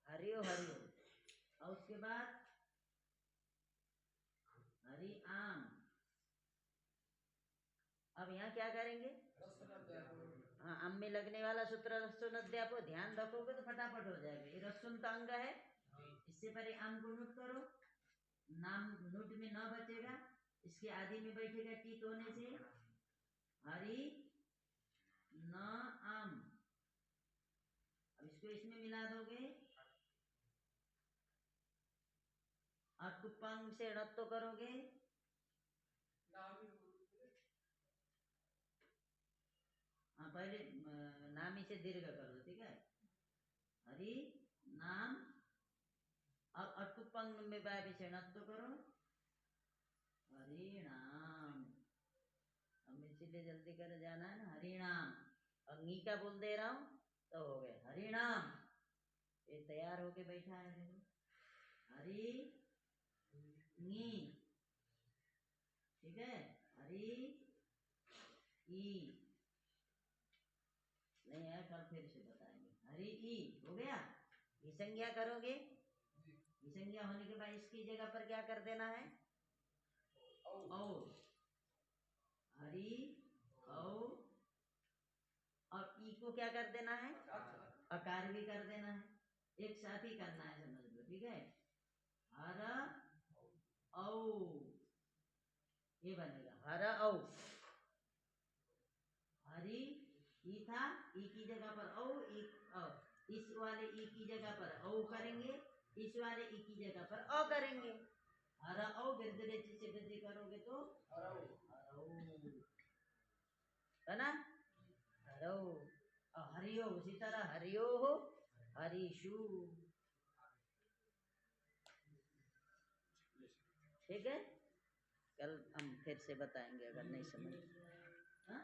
हरियो हरियो, और उसके बाद हरि आम। अब यहाँ क्या करेंगे, हाँ, आम में लगने वाला सूत्र रस्व अध्यापो, ध्यान रखोगे तो फटाफट हो जाएगा, ये रस्वंत अंग है, इससे पहले आम को नोट करो, नाम नोट में न बचेगा, इसके आदि में बैठेगा टीत होने से, हरि न आम। अब इसको इसमें मिला दोगे, और टुप्पांग से णत्व तो करोगे, हाँ पहले नामी से दीर्घ कर दो, ठीक है, हरि नाम, अब अटुप्पांग में बाबी से णत्व करो, हरिणाम। अब इसीलिए जल्दी कर जाना है ना, हरिणाम, अंगी का बोल दे रहा हूं तो हो गए हरिणाम, ये तैयार होके बैठा है, हरि नी, ठीक है, हरि ई, नहीं है कल फिर से बताएंगे, हरि ई हो गया, ई संज्ञा करोगे, ई संज्ञा होने के बाद इसकी जगह पर क्या कर देना है, औ, हरि औ, और ई को क्या कर देना है, अकार भी कर देना है, एक साथ ही करना है, समझ लो, ठीक है, हर औ, ये बनेगा हर औ, हरि ई था, ई की जगह पर औ, ई औ, इस वाले ई की जगह पर औ करेंगे, इस वाले ई की जगह पर अ करेंगे, हर औ वृद्धि से वृद्धि करोगे तो हरौ, है ना, हरौ, और हरियो उसी तरह, हरियो हो, हरीशु। ठीक है, कल हम फिर से बताएंगे अगर नहीं समझ, हाँ?